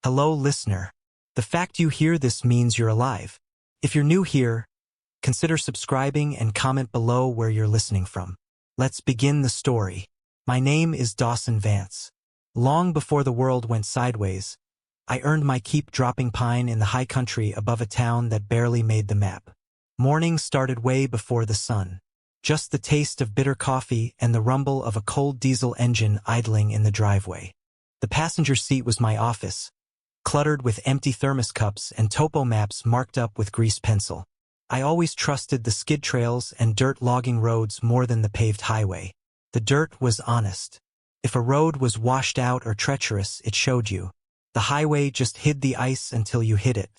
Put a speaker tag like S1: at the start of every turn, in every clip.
S1: Hello, listener. The fact you hear this means you're alive. If you're new here, consider subscribing and comment below where you're listening from. Let's begin the story. My name is Dawson Vance. Long before the world went sideways, I earned my keep dropping pine in the high country above a town that barely made the map. Morning started way before the sun. Just the taste of bitter coffee and the rumble of a cold diesel engine idling in the driveway. The passenger seat was my office, cluttered with empty thermos cups and topo maps marked up with grease pencil. I always trusted the skid trails and dirt logging roads more than the paved highway. The dirt was honest. If a road was washed out or treacherous, it showed you. The highway just hid the ice until you hit it.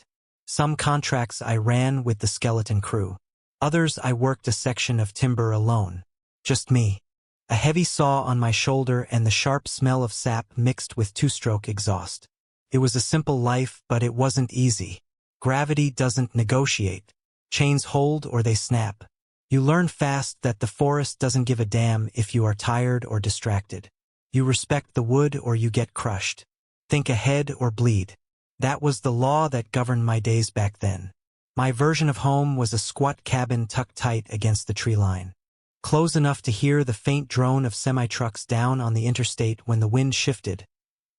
S1: Some contracts I ran with the skeleton crew. Others I worked a section of timber alone. Just me. A heavy saw on my shoulder and the sharp smell of sap mixed with two-stroke exhaust. It was a simple life, but it wasn't easy. Gravity doesn't negotiate. Chains hold or they snap. You learn fast that the forest doesn't give a damn if you are tired or distracted. You respect the wood or you get crushed. Think ahead or bleed. That was the law that governed my days back then. My version of home was a squat cabin tucked tight against the tree line. Close enough to hear the faint drone of semi-trucks down on the interstate when the wind shifted,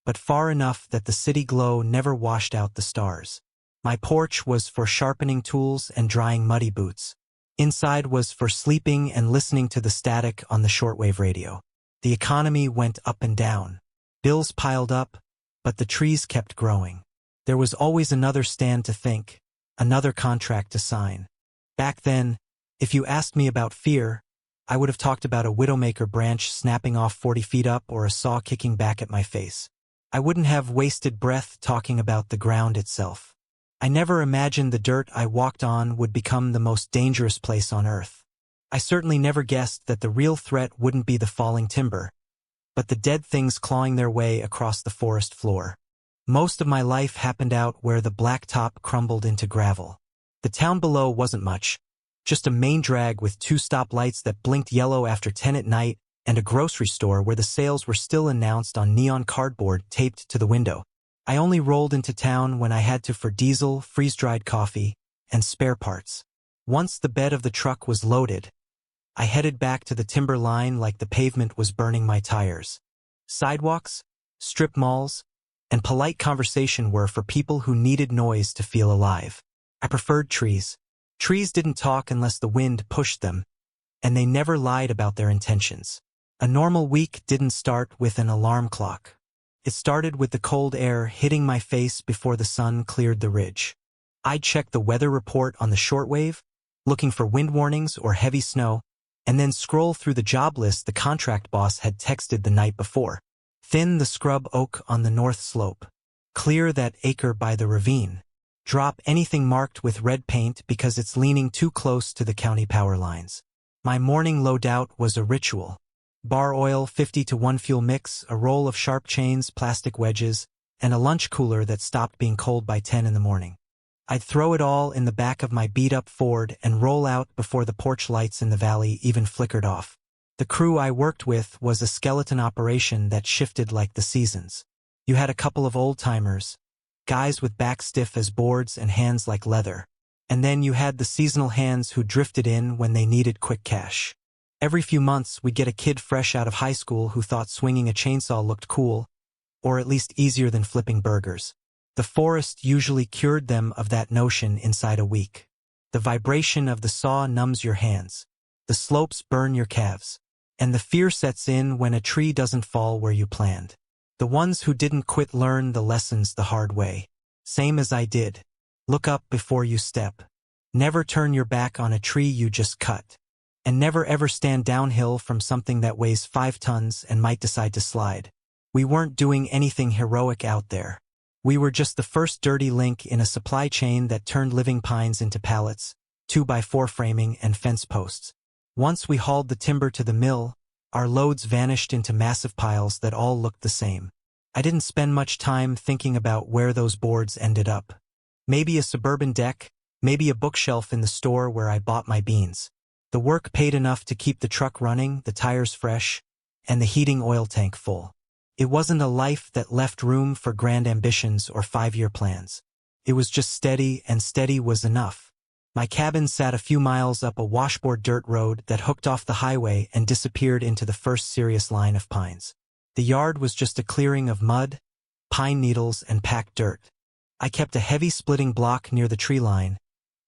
S1: but far enough that the city glow never washed out the stars. My porch was for sharpening tools and drying muddy boots. Inside was for sleeping and listening to the static on the shortwave radio. The economy went up and down. Bills piled up, but the trees kept growing. There was always another stand to think, another contract to sign. Back then, if you asked me about fear, I would have talked about a widowmaker branch snapping off 40 feet up or a saw kicking back at my face. I wouldn't have wasted breath talking about the ground itself. I never imagined the dirt I walked on would become the most dangerous place on earth. I certainly never guessed that the real threat wouldn't be the falling timber, but the dead things clawing their way across the forest floor. Most of my life happened out where the blacktop crumbled into gravel. The town below wasn't much, just a main drag with 2 stoplights that blinked yellow after 10 at night and a grocery store where the sales were still announced on neon cardboard taped to the window. I only rolled into town when I had to for diesel, freeze-dried coffee, and spare parts. Once the bed of the truck was loaded, I headed back to the timber line like the pavement was burning my tires. Sidewalks, strip malls, and polite conversation were for people who needed noise to feel alive. I preferred trees. Trees didn't talk unless the wind pushed them, and they never lied about their intentions. A normal week didn't start with an alarm clock. It started with the cold air hitting my face before the sun cleared the ridge. I'd check the weather report on the shortwave, looking for wind warnings or heavy snow, and then scroll through the job list the contract boss had texted the night before. Thin the scrub oak on the north slope. Clear that acre by the ravine. Drop anything marked with red paint because it's leaning too close to the county power lines. My morning loadout was a ritual. Bar oil 50-to-1 fuel mix, a roll of sharp chains, plastic wedges, and a lunch cooler that stopped being cold by 10 in the morning. I'd throw it all in the back of my beat-up Ford and roll out before the porch lights in the valley even flickered off. The crew I worked with was a skeleton operation that shifted like the seasons. You had a couple of old-timers, guys with backs stiff as boards and hands like leather. And then you had the seasonal hands who drifted in when they needed quick cash. Every few months we'd get a kid fresh out of high school who thought swinging a chainsaw looked cool, or at least easier than flipping burgers. The forest usually cured them of that notion inside a week. The vibration of the saw numbs your hands. The slopes burn your calves. And the fear sets in when a tree doesn't fall where you planned. The ones who didn't quit learn the lessons the hard way. Same as I did. Look up before you step. Never turn your back on a tree you just cut. And never ever stand downhill from something that weighs 5 tons and might decide to slide. We weren't doing anything heroic out there. We were just the first dirty link in a supply chain that turned living pines into pallets, 2x4 framing and fence posts. Once we hauled the timber to the mill, our loads vanished into massive piles that all looked the same. I didn't spend much time thinking about where those boards ended up. Maybe a suburban deck, maybe a bookshelf in the store where I bought my beans. The work paid enough to keep the truck running, the tires fresh, and the heating oil tank full. It wasn't a life that left room for grand ambitions or 5-year plans. It was just steady, and steady was enough. My cabin sat a few miles up a washboard dirt road that hooked off the highway and disappeared into the first serious line of pines. The yard was just a clearing of mud, pine needles, and packed dirt. I kept a heavy splitting block near the tree line,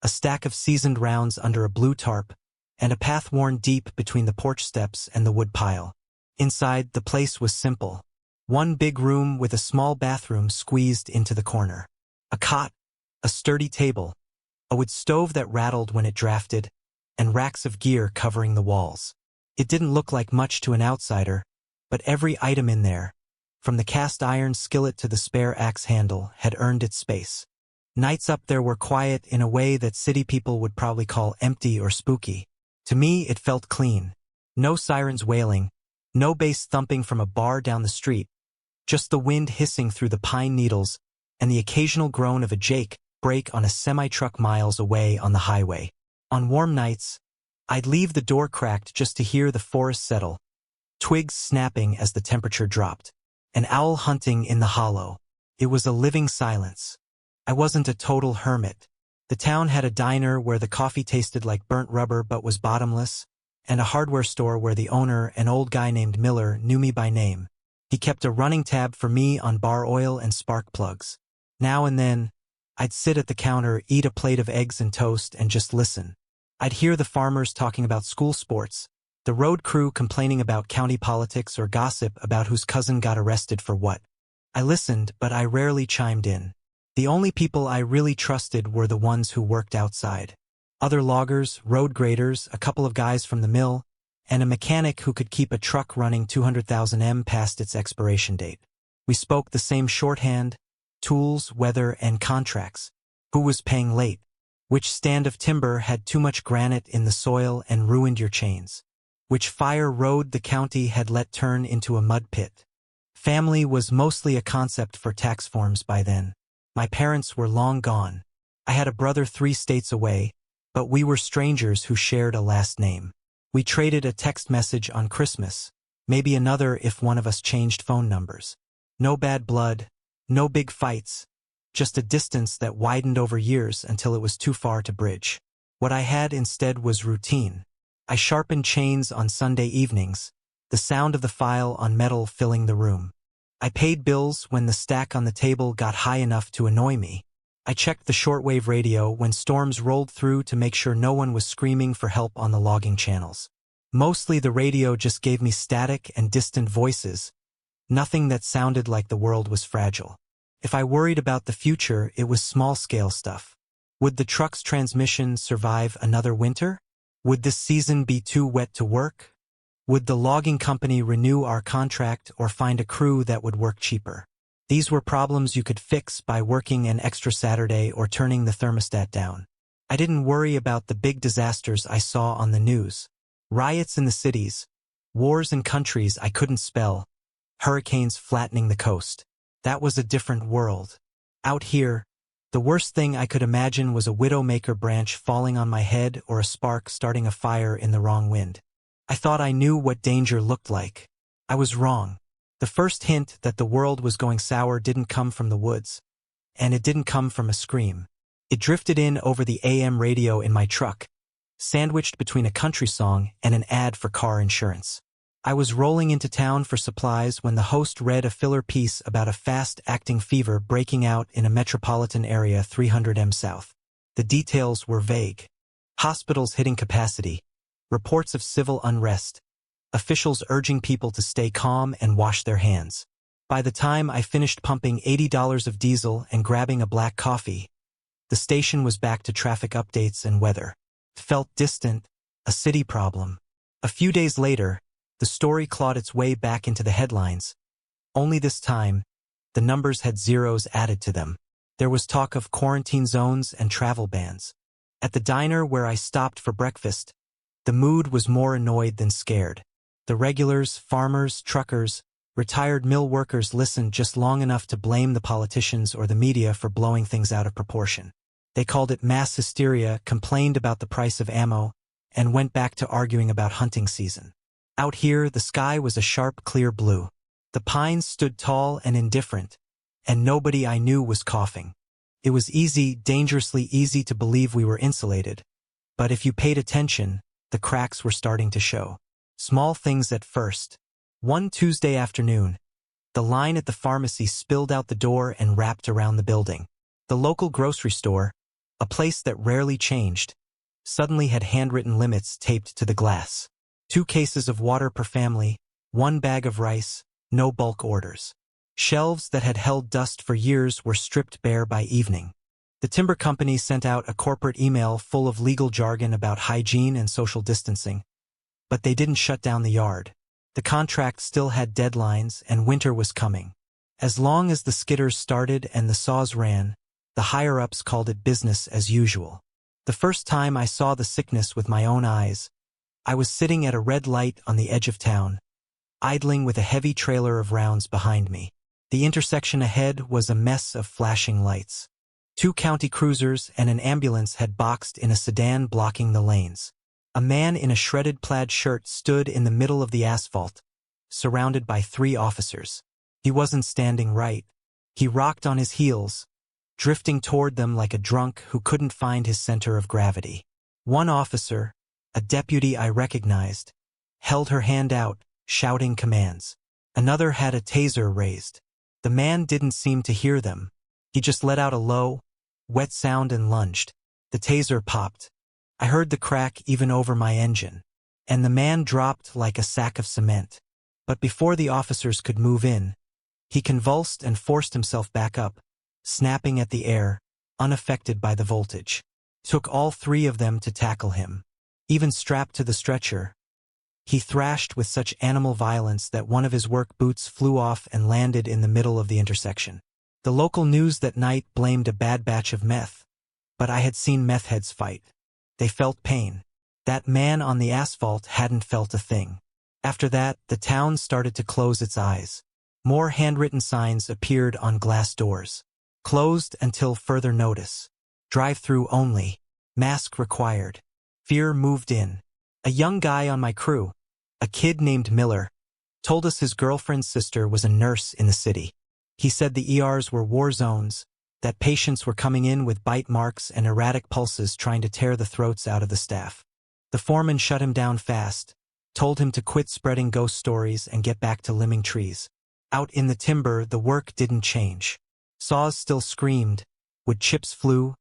S1: a stack of seasoned rounds under a blue tarp, and a path worn deep between the porch steps and the wood pile. Inside, the place was simple. One big room with a small bathroom squeezed into the corner. A cot, a sturdy table, a wood stove that rattled when it drafted, and racks of gear covering the walls. It didn't look like much to an outsider, but every item in there, from the cast iron skillet to the spare axe handle, had earned its space. Nights up there were quiet in a way that city people would probably call empty or spooky. To me, it felt clean. No sirens wailing, no bass thumping from a bar down the street, just the wind hissing through the pine needles and the occasional groan of a Jake brake on a semi-truck miles away on the highway. On warm nights, I'd leave the door cracked just to hear the forest settle, twigs snapping as the temperature dropped, an owl hunting in the hollow. It was a living silence. I wasn't a total hermit. The town had a diner where the coffee tasted like burnt rubber but was bottomless, and a hardware store where the owner, an old guy named Miller, knew me by name. He kept a running tab for me on bar oil and spark plugs. Now and then, I'd sit at the counter, eat a plate of eggs and toast, and just listen. I'd hear the farmers talking about school sports, the road crew complaining about county politics or gossip about whose cousin got arrested for what. I listened, but I rarely chimed in. The only people I really trusted were the ones who worked outside. Other loggers, road graders, a couple of guys from the mill, and a mechanic who could keep a truck running 200,000 m past its expiration date. We spoke the same shorthand: tools, weather, and contracts. Who was paying late? Which stand of timber had too much granite in the soil and ruined your chains? Which fire road the county had let turn into a mud pit? Family was mostly a concept for tax forms by then. My parents were long gone. I had a brother 3 states away, but we were strangers who shared a last name. We traded a text message on Christmas, maybe another if one of us changed phone numbers. No bad blood, no big fights, just a distance that widened over years until it was too far to bridge. What I had instead was routine. I sharpened chains on Sunday evenings, the sound of the file on metal filling the room. I paid bills when the stack on the table got high enough to annoy me. I checked the shortwave radio when storms rolled through to make sure no one was screaming for help on the logging channels. Mostly the radio just gave me static and distant voices, nothing that sounded like the world was fragile. If I worried about the future, it was small-scale stuff. Would the truck's transmission survive another winter? Would this season be too wet to work? Would the logging company renew our contract or find a crew that would work cheaper? These were problems you could fix by working an extra Saturday or turning the thermostat down. I didn't worry about the big disasters I saw on the news. Riots in the cities, wars in countries I couldn't spell, hurricanes flattening the coast. That was a different world. Out here, the worst thing I could imagine was a widowmaker branch falling on my head or a spark starting a fire in the wrong wind. I thought I knew what danger looked like. I was wrong. The first hint that the world was going sour didn't come from the woods, and it didn't come from a scream. It drifted in over the AM radio in my truck, sandwiched between a country song and an ad for car insurance. I was rolling into town for supplies when the host read a filler piece about a fast-acting fever breaking out in a metropolitan area 300 m south. The details were vague. Hospitals hitting capacity, reports of civil unrest, officials urging people to stay calm and wash their hands. By the time I finished pumping $80 of diesel and grabbing a black coffee, the station was back to traffic updates and weather. It felt distant, a city problem. A few days later, the story clawed its way back into the headlines. Only this time, the numbers had zeros added to them. There was talk of quarantine zones and travel bans. At the diner where I stopped for breakfast, the mood was more annoyed than scared. The regulars, farmers, truckers, retired mill workers listened just long enough to blame the politicians or the media for blowing things out of proportion. They called it mass hysteria, complained about the price of ammo, and went back to arguing about hunting season. Out here, the sky was a sharp, clear blue. The pines stood tall and indifferent, and nobody I knew was coughing. It was easy, dangerously easy to believe we were insulated, but if you paid attention, the cracks were starting to show. Small things at first. One Tuesday afternoon, the line at the pharmacy spilled out the door and wrapped around the building. The local grocery store, a place that rarely changed, suddenly had handwritten limits taped to the glass. 2 cases of water per family, 1 bag of rice, no bulk orders. Shelves that had held dust for years were stripped bare by evening. The timber company sent out a corporate email full of legal jargon about hygiene and social distancing, but they didn't shut down the yard. The contract still had deadlines, and winter was coming. As long as the skidders started and the saws ran, the higher-ups called it business as usual. The first time I saw the sickness with my own eyes, I was sitting at a red light on the edge of town, idling with a heavy trailer of rounds behind me. The intersection ahead was a mess of flashing lights. 2 county cruisers and an ambulance had boxed in a sedan blocking the lanes. A man in a shredded plaid shirt stood in the middle of the asphalt, surrounded by 3 officers. He wasn't standing right. He rocked on his heels, drifting toward them like a drunk who couldn't find his center of gravity. One officer, a deputy I recognized, held her hand out, shouting commands. Another had a taser raised. The man didn't seem to hear them. He just let out a low, wet sound and lunged. The taser popped. I heard the crack even over my engine, and the man dropped like a sack of cement. But before the officers could move in, he convulsed and forced himself back up, snapping at the air, unaffected by the voltage. Took all 3 of them to tackle him. Even strapped to the stretcher, he thrashed with such animal violence that one of his work boots flew off and landed in the middle of the intersection. The local news that night blamed a bad batch of meth, but I had seen meth heads fight. They felt pain. That man on the asphalt hadn't felt a thing. After that, the town started to close its eyes. More handwritten signs appeared on glass doors. Closed until further notice. Drive-through only. Mask required. Fear moved in. A young guy on my crew, a kid named Miller, told us his girlfriend's sister was a nurse in the city. He said the ERs were war zones, that patients were coming in with bite marks and erratic pulses trying to tear the throats out of the staff. The foreman shut him down fast, told him to quit spreading ghost stories and get back to limbing trees. Out in the timber, the work didn't change. Saws still screamed, wood chips flew,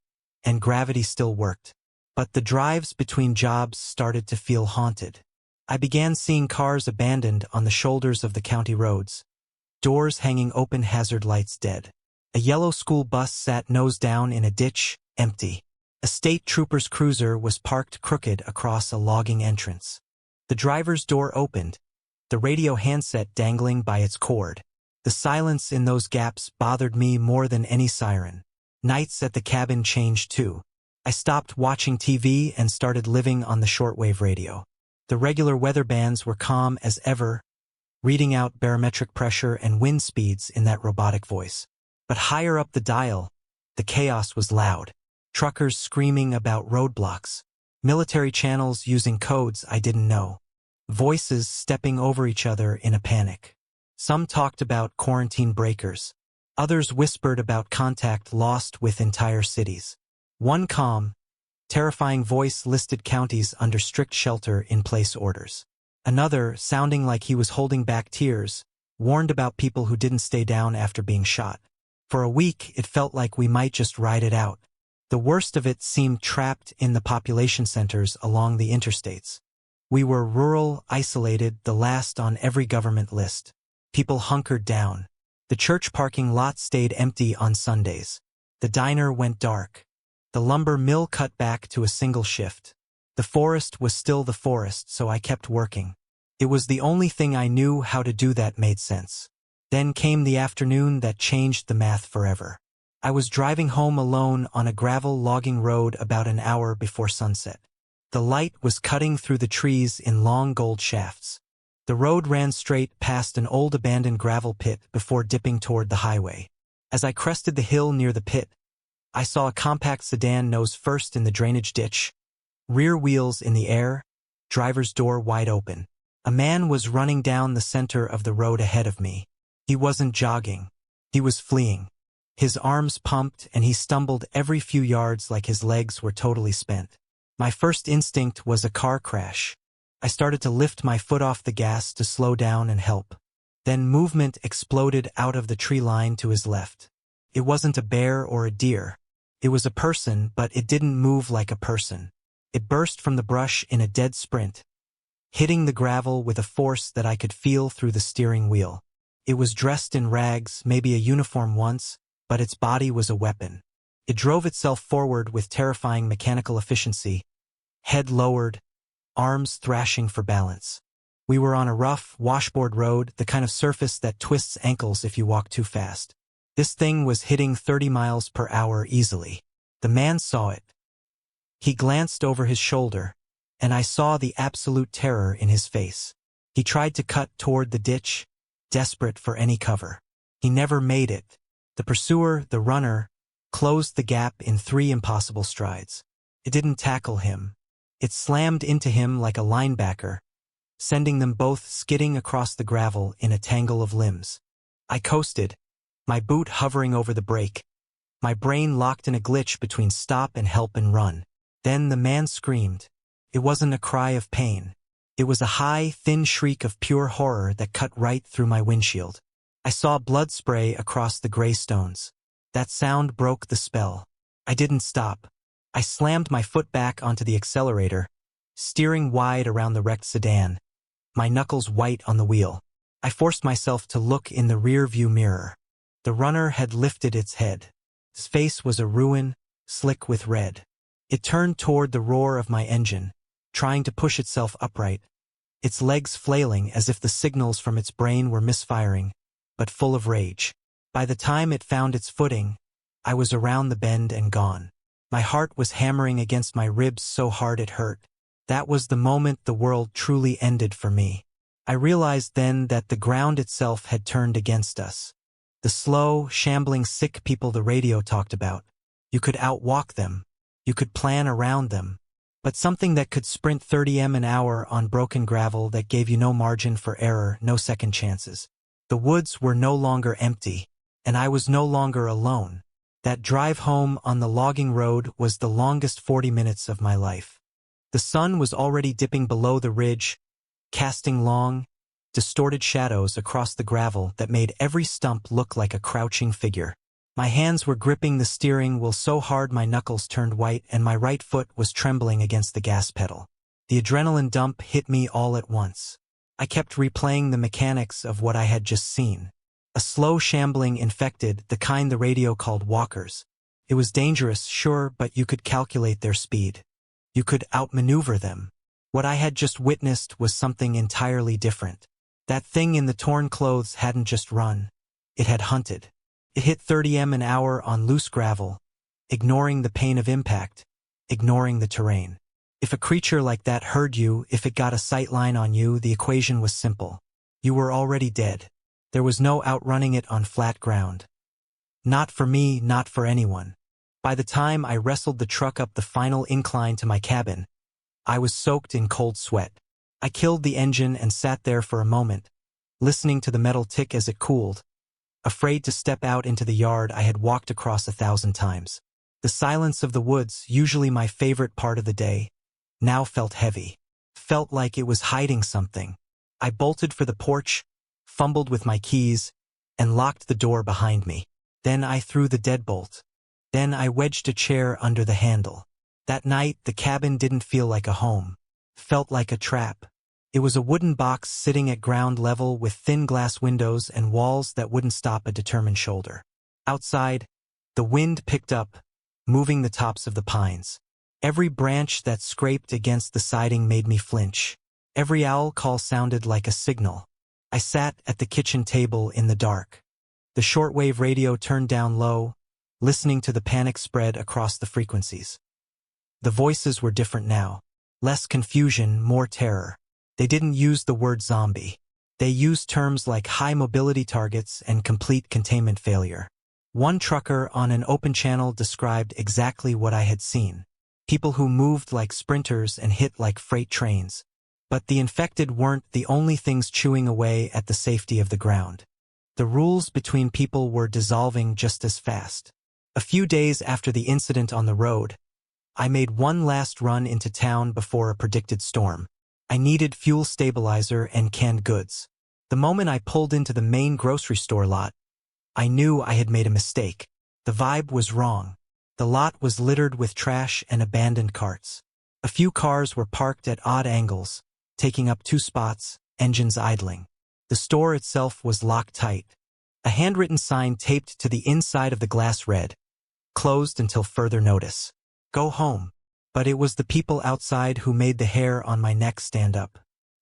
S1: and gravity still worked. But the drives between jobs started to feel haunted. I began seeing cars abandoned on the shoulders of the county roads, doors hanging open, hazard lights dead. A yellow school bus sat nose down in a ditch, empty. A state trooper's cruiser was parked crooked across a logging entrance. The driver's door opened, the radio handset dangling by its cord. The silence in those gaps bothered me more than any siren. Nights at the cabin changed too. I stopped watching TV and started living on the shortwave radio. The regular weather bands were calm as ever, reading out barometric pressure and wind speeds in that robotic voice. But higher up the dial, the chaos was loud. Truckers screaming about roadblocks. Military channels using codes I didn't know. Voices stepping over each other in a panic. Some talked about quarantine breakers. Others whispered about contact lost with entire cities. One calm, terrifying voice listed counties under strict shelter-in-place orders. Another, sounding like he was holding back tears, warned about people who didn't stay down after being shot. For a week, it felt like we might just ride it out. The worst of it seemed trapped in the population centers along the interstates. We were rural, isolated, the last on every government list. People hunkered down. The church parking lot stayed empty on Sundays. The diner went dark. The lumber mill cut back to a single shift. The forest was still the forest, so I kept working. It was the only thing I knew how to do that made sense. Then came the afternoon that changed the math forever. I was driving home alone on a gravel logging road about an hour before sunset. The light was cutting through the trees in long gold shafts. The road ran straight past an old abandoned gravel pit before dipping toward the highway. As I crested the hill near the pit, I saw a compact sedan nose first in the drainage ditch, rear wheels in the air, driver's door wide open. A man was running down the center of the road ahead of me. He wasn't jogging. He was fleeing. His arms pumped and he stumbled every few yards like his legs were totally spent. My first instinct was a car crash. I started to lift my foot off the gas to slow down and help. Then movement exploded out of the tree line to his left. It wasn't a bear or a deer. It was a person, but it didn't move like a person. It burst from the brush in a dead sprint, hitting the gravel with a force that I could feel through the steering wheel. It was dressed in rags, maybe a uniform once, but its body was a weapon. It drove itself forward with terrifying mechanical efficiency, head lowered, arms thrashing for balance. We were on a rough, washboard road, the kind of surface that twists ankles if you walk too fast. This thing was hitting 30 miles per hour easily. The man saw it. He glanced over his shoulder, and I saw the absolute terror in his face. He tried to cut toward the ditch, desperate for any cover. He never made it. The pursuer, the runner, closed the gap in 3 impossible strides. It didn't tackle him. It slammed into him like a linebacker, sending them both skidding across the gravel in a tangle of limbs. I coasted, my boot hovering over the brake, my brain locked in a glitch between stop and help and run. Then the man screamed. It wasn't a cry of pain. It was a high, thin shriek of pure horror that cut right through my windshield. I saw blood spray across the gray stones. That sound broke the spell. I didn't stop. I slammed my foot back onto the accelerator, steering wide around the wrecked sedan, my knuckles white on the wheel. I forced myself to look in the rear-view mirror. The runner had lifted its head. His face was a ruin, slick with red. It turned toward the roar of my engine, trying to push itself upright, its legs flailing as if the signals from its brain were misfiring, but full of rage. By the time it found its footing, I was around the bend and gone. My heart was hammering against my ribs so hard it hurt. That was the moment the world truly ended for me. I realized then that the ground itself had turned against us. The slow, shambling sick people the radio talked about. You could outwalk them. You could plan around them. But something that could sprint 30 m an hour on broken gravel that gave you no margin for error, no second chances. The woods were no longer empty, and I was no longer alone. That drive home on the logging road was the longest 40 minutes of my life. The sun was already dipping below the ridge, casting long, distorted shadows across the gravel that made every stump look like a crouching figure. My hands were gripping the steering wheel so hard my knuckles turned white and my right foot was trembling against the gas pedal. The adrenaline dump hit me all at once. I kept replaying the mechanics of what I had just seen. A slow shambling infected, the kind the radio called walkers. It was dangerous, sure, but you could calculate their speed. You could outmaneuver them. What I had just witnessed was something entirely different. That thing in the torn clothes hadn't just run. It had hunted. It hit 30 m an hour on loose gravel, ignoring the pain of impact, ignoring the terrain. If a creature like that heard you, if it got a sight line on you, the equation was simple. You were already dead. There was no outrunning it on flat ground. Not for me, not for anyone. By the time I wrestled the truck up the final incline to my cabin, I was soaked in cold sweat. I killed the engine and sat there for a moment, listening to the metal tick as it cooled, afraid to step out into the yard I had walked across 1,000 times. The silence of the woods, usually my favorite part of the day, now felt heavy. Felt like it was hiding something. I bolted for the porch, fumbled with my keys, and locked the door behind me. Then I threw the deadbolt. Then I wedged a chair under the handle. That night, the cabin didn't feel like a home. Felt like a trap. It was a wooden box sitting at ground level with thin glass windows and walls that wouldn't stop a determined shoulder. Outside, the wind picked up, moving the tops of the pines. Every branch that scraped against the siding made me flinch. Every owl call sounded like a signal. I sat at the kitchen table in the dark. The shortwave radio turned down low, listening to the panic spread across the frequencies. The voices were different now. Less confusion, more terror. They didn't use the word zombie. They used terms like high mobility targets and complete containment failure. One trucker on an open channel described exactly what I had seen. People who moved like sprinters and hit like freight trains. But the infected weren't the only things chewing away at the safety of the ground. The rules between people were dissolving just as fast. A few days after the incident on the road, I made one last run into town before a predicted storm. I needed fuel stabilizer and canned goods. The moment I pulled into the main grocery store lot, I knew I had made a mistake. The vibe was wrong. The lot was littered with trash and abandoned carts. A few cars were parked at odd angles, taking up 2 spots, engines idling. The store itself was locked tight. A handwritten sign taped to the inside of the glass read, "Closed until further notice. Go home." But it was the people outside who made the hair on my neck stand up.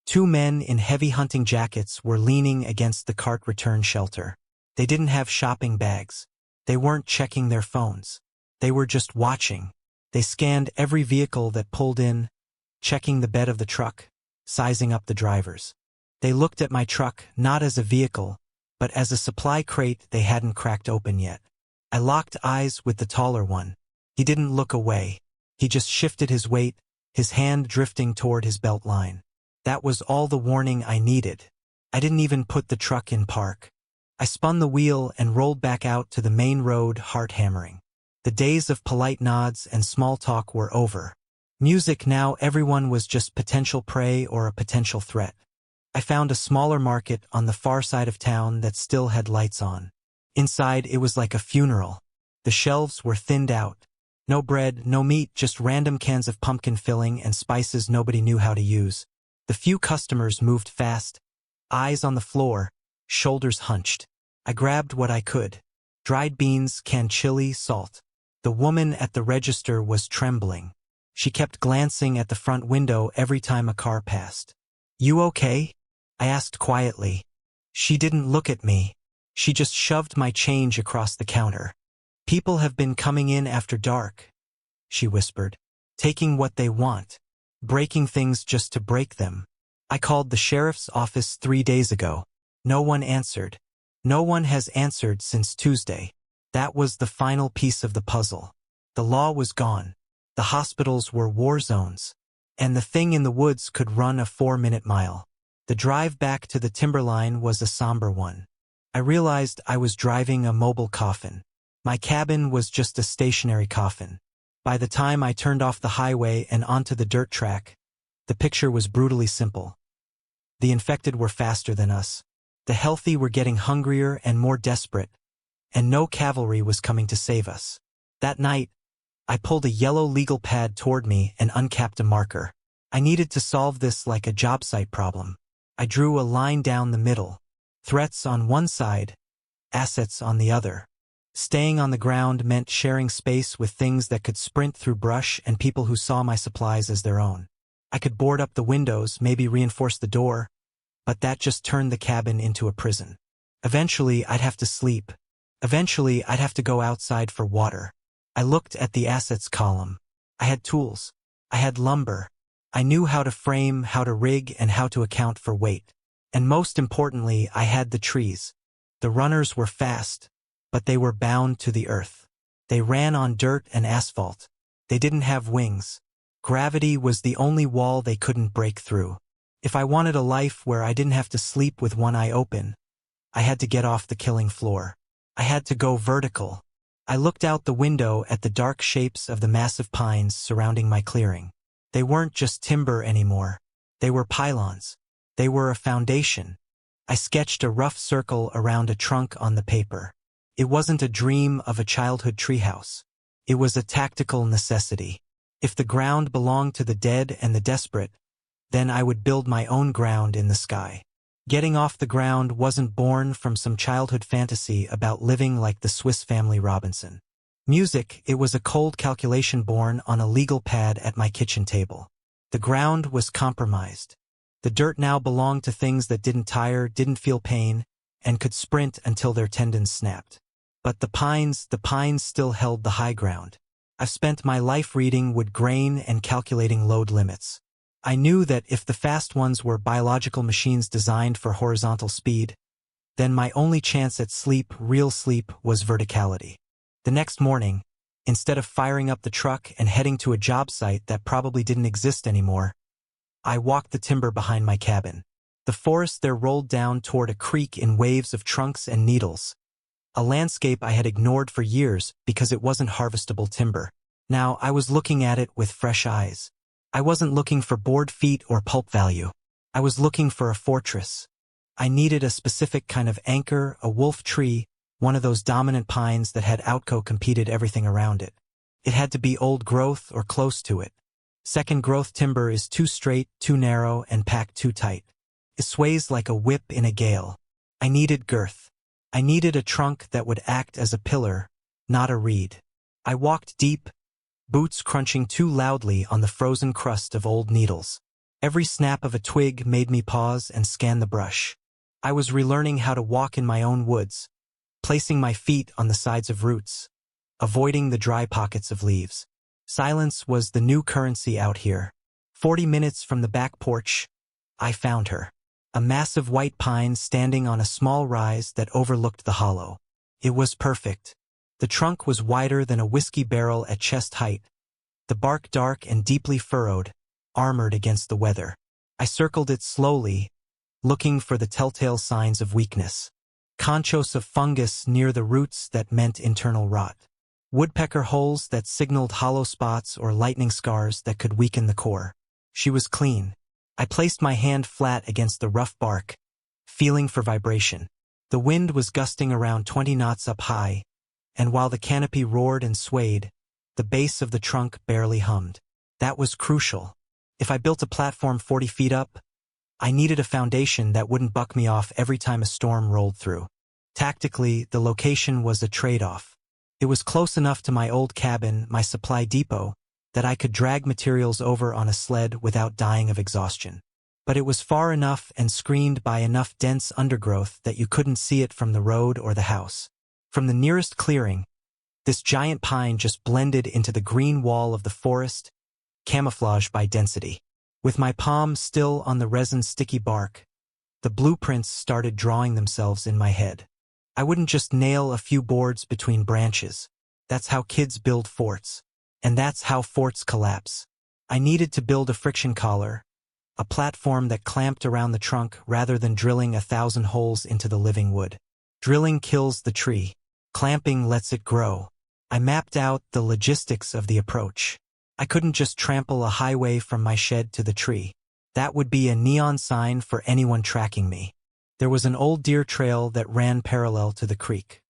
S1: 2 men in heavy hunting jackets were leaning against the cart return shelter. They didn't have shopping bags. They weren't checking their phones. They were just watching. They scanned every vehicle that pulled in, checking the bed of the truck, sizing up the drivers. They looked at my truck not as a vehicle, but as a supply crate they hadn't cracked open yet. I locked eyes with the taller one. He didn't look away. He just shifted his weight, his hand drifting toward his belt line. That was all the warning I needed. I didn't even put the truck in park. I spun the wheel and rolled back out to the main road, heart hammering. The days of polite nods and small talk were over. Music now, everyone was just potential prey or a potential threat. I found a smaller market on the far side of town that still had lights on. Inside, it was like a funeral. The shelves were thinned out. No bread, no meat, just random cans of pumpkin filling and spices nobody knew how to use. The few customers moved fast, eyes on the floor, shoulders hunched. I grabbed what I could. Dried beans, canned chili, salt. The woman at the register was trembling. She kept glancing at the front window every time a car passed. "You okay?" I asked quietly. She didn't look at me. She just shoved my change across the counter. "People have been coming in after dark," she whispered, "taking what they want, breaking things just to break them. I called the sheriff's office 3 days ago. No one answered. No one has answered since Tuesday." That was the final piece of the puzzle. The law was gone. The hospitals were war zones. And the thing in the woods could run a 4-minute mile. The drive back to the timberline was a somber one. I realized I was driving a mobile coffin. My cabin was just a stationary coffin. By the time I turned off the highway and onto the dirt track, the picture was brutally simple. The infected were faster than us. The healthy were getting hungrier and more desperate, and no cavalry was coming to save us. That night, I pulled a yellow legal pad toward me and uncapped a marker. I needed to solve this like a job site problem. I drew a line down the middle. Threats on one side, assets on the other. Staying on the ground meant sharing space with things that could sprint through brush and people who saw my supplies as their own. I could board up the windows, maybe reinforce the door, but that just turned the cabin into a prison. Eventually, I'd have to sleep. Eventually, I'd have to go outside for water. I looked at the assets column. I had tools. I had lumber. I knew how to frame, how to rig, and how to account for weight. And most importantly, I had the trees. The runners were fast, but they were bound to the earth. They ran on dirt and asphalt. They didn't have wings. Gravity was the only wall they couldn't break through. If I wanted a life where I didn't have to sleep with one eye open, I had to get off the killing floor. I had to go vertical. I looked out the window at the dark shapes of the massive pines surrounding my clearing. They weren't just timber anymore. They were pylons. They were a foundation. I sketched a rough circle around a trunk on the paper. It wasn't a dream of a childhood treehouse. It was a tactical necessity. If the ground belonged to the dead and the desperate, then I would build my own ground in the sky. Getting off the ground wasn't born from some childhood fantasy about living like the Swiss Family Robinson. Music, it was a cold calculation born on a legal pad at my kitchen table. The ground was compromised. The dirt now belonged to things that didn't tire, didn't feel pain, and could sprint until their tendons snapped. But the pines still held the high ground. I've spent my life reading wood grain and calculating load limits. I knew that if the fast ones were biological machines designed for horizontal speed, then my only chance at sleep, real sleep, was verticality. The next morning, instead of firing up the truck and heading to a job site that probably didn't exist anymore, I walked the timber behind my cabin. The forest there rolled down toward a creek in waves of trunks and needles, a landscape I had ignored for years because it wasn't harvestable timber. Now I was looking at it with fresh eyes. I wasn't looking for board feet or pulp value. I was looking for a fortress. I needed a specific kind of anchor, a wolf tree, one of those dominant pines that had outcompeted everything around it. It had to be old growth or close to it. Second growth timber is too straight, too narrow, and packed too tight. It sways like a whip in a gale. I needed girth. I needed a trunk that would act as a pillar, not a reed. I walked deep, boots crunching too loudly on the frozen crust of old needles. Every snap of a twig made me pause and scan the brush. I was relearning how to walk in my own woods, placing my feet on the sides of roots, avoiding the dry pockets of leaves. Silence was the new currency out here. 40 minutes from the back porch, I found her. A massive white pine standing on a small rise that overlooked the hollow. It was perfect. The trunk was wider than a whiskey barrel at chest height, the bark dark and deeply furrowed, armored against the weather. I circled it slowly, looking for the telltale signs of weakness. Conchos of fungus near the roots that meant internal rot. Woodpecker holes that signaled hollow spots or lightning scars that could weaken the core. She was clean. I placed my hand flat against the rough bark, feeling for vibration. The wind was gusting around 20 knots up high, and while the canopy roared and swayed, the base of the trunk barely hummed. That was crucial. If I built a platform 40 feet up, I needed a foundation that wouldn't buck me off every time a storm rolled through. Tactically, the location was a trade-off. It was close enough to my old cabin, my supply depot, that I could drag materials over on a sled without dying of exhaustion. But it was far enough and screened by enough dense undergrowth that you couldn't see it from the road or the house. From the nearest clearing, this giant pine just blended into the green wall of the forest, camouflaged by density. With my palm still on the resin-sticky bark, the blueprints started drawing themselves in my head. I wouldn't just nail a few boards between branches. That's how kids build forts. And that's how forts collapse. I needed to build a friction collar, a platform that clamped around the trunk rather than drilling 1,000 holes into the living wood. Drilling kills the tree. Clamping lets it grow. I mapped out the logistics of the approach. I couldn't just trample a highway from my shed to the tree. That would be a neon sign for anyone tracking me. There was an old deer trail that ran parallel to the creek.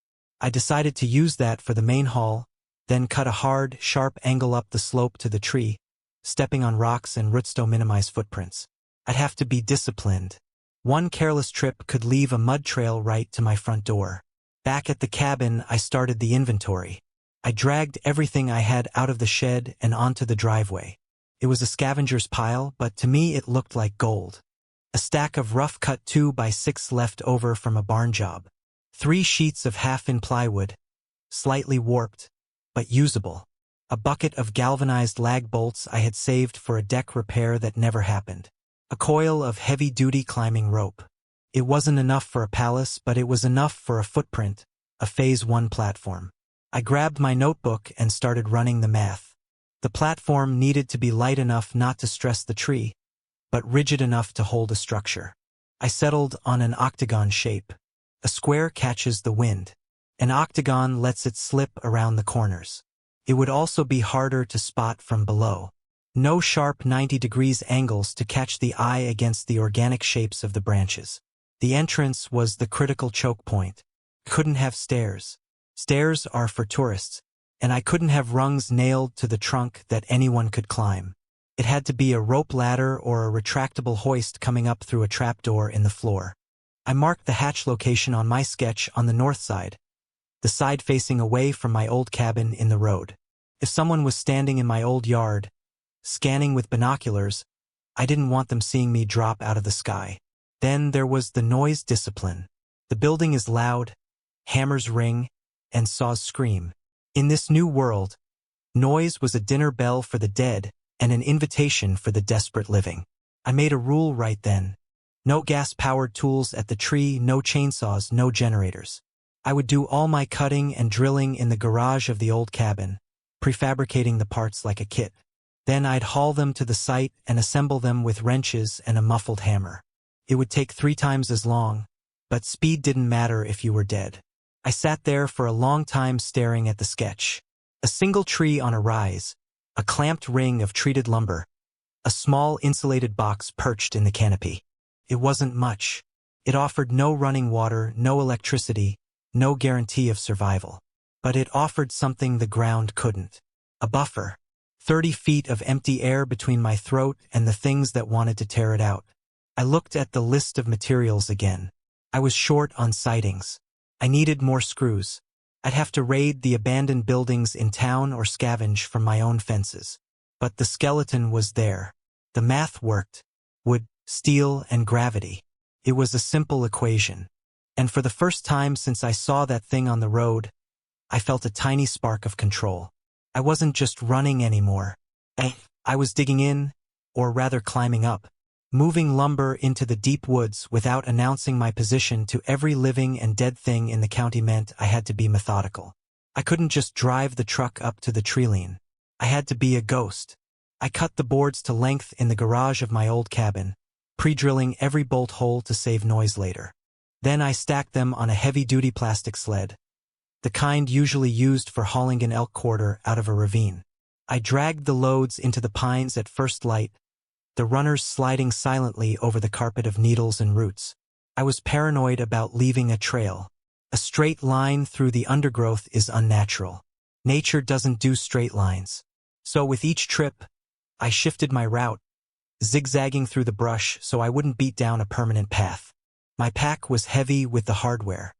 S1: I decided to use that for the main haul, then cut a hard, sharp angle up the slope to the tree, stepping on rocks and roots to minimize footprints. I'd have to be disciplined. One careless trip could leave a mud trail right to my front door. Back at the cabin, I started the inventory. I dragged everything I had out of the shed and onto the driveway. It was a scavenger's pile, but to me it looked like gold. A stack of rough-cut 2x6 left over from a barn job. 3 sheets of half-in plywood, slightly warped, but usable. A bucket of galvanized lag bolts I had saved for a deck repair that never happened. A coil of heavy-duty climbing rope. It wasn't enough for a palace, but it was enough for a footprint, a Phase 1 platform. I grabbed my notebook and started running the math. The platform needed to be light enough not to stress the tree, but rigid enough to hold a structure. I settled on an octagon shape. A square catches the wind. An octagon lets it slip around the corners. It would also be harder to spot from below. No sharp 90 degrees angles to catch the eye against the organic shapes of the branches. The entrance was the critical choke point. Couldn't have stairs. Stairs are for tourists, and I couldn't have rungs nailed to the trunk that anyone could climb. It had to be a rope ladder or a retractable hoist coming up through a trapdoor in the floor. I marked the hatch location on my sketch on the north side, the side facing away from my old cabin in the road. If someone was standing in my old yard, scanning with binoculars, I didn't want them seeing me drop out of the sky. Then there was the noise discipline. The building is loud, hammers ring, and saws scream. In this new world, noise was a dinner bell for the dead and an invitation for the desperate living. I made a rule right then. No gas-powered tools at the tree, no chainsaws, no generators. I would do all my cutting and drilling in the garage of the old cabin, prefabricating the parts like a kit. Then I'd haul them to the site and assemble them with wrenches and a muffled hammer. It would take 3 times as long, but speed didn't matter if you were dead. I sat there for a long time staring at the sketch. A single tree on a rise, a clamped ring of treated lumber, a small insulated box perched in the canopy. It wasn't much. It offered no running water, no electricity, no guarantee of survival. But it offered something the ground couldn't. A buffer. 30 feet of empty air between my throat and the things that wanted to tear it out. I looked at the list of materials again. I was short on sightings. I needed more screws. I'd have to raid the abandoned buildings in town or scavenge from my own fences. But the skeleton was there. The math worked. Wood, steel, and gravity. It was a simple equation. And for the first time since I saw that thing on the road, I felt a tiny spark of control. I wasn't just running anymore. I was digging in, or rather climbing up, moving lumber into the deep woods without announcing my position to every living and dead thing in the county meant I had to be methodical. I couldn't just drive the truck up to the treeline. I had to be a ghost. I cut the boards to length in the garage of my old cabin, pre-drilling every bolt hole to save noise later. Then I stacked them on a heavy-duty plastic sled, the kind usually used for hauling an elk quarter out of a ravine. I dragged the loads into the pines at first light, the runners sliding silently over the carpet of needles and roots. I was paranoid about leaving a trail. A straight line through the undergrowth is unnatural. Nature doesn't do straight lines. So with each trip, I shifted my route, zigzagging through the brush so I wouldn't beat down a permanent path. My pack was heavy with the hardware.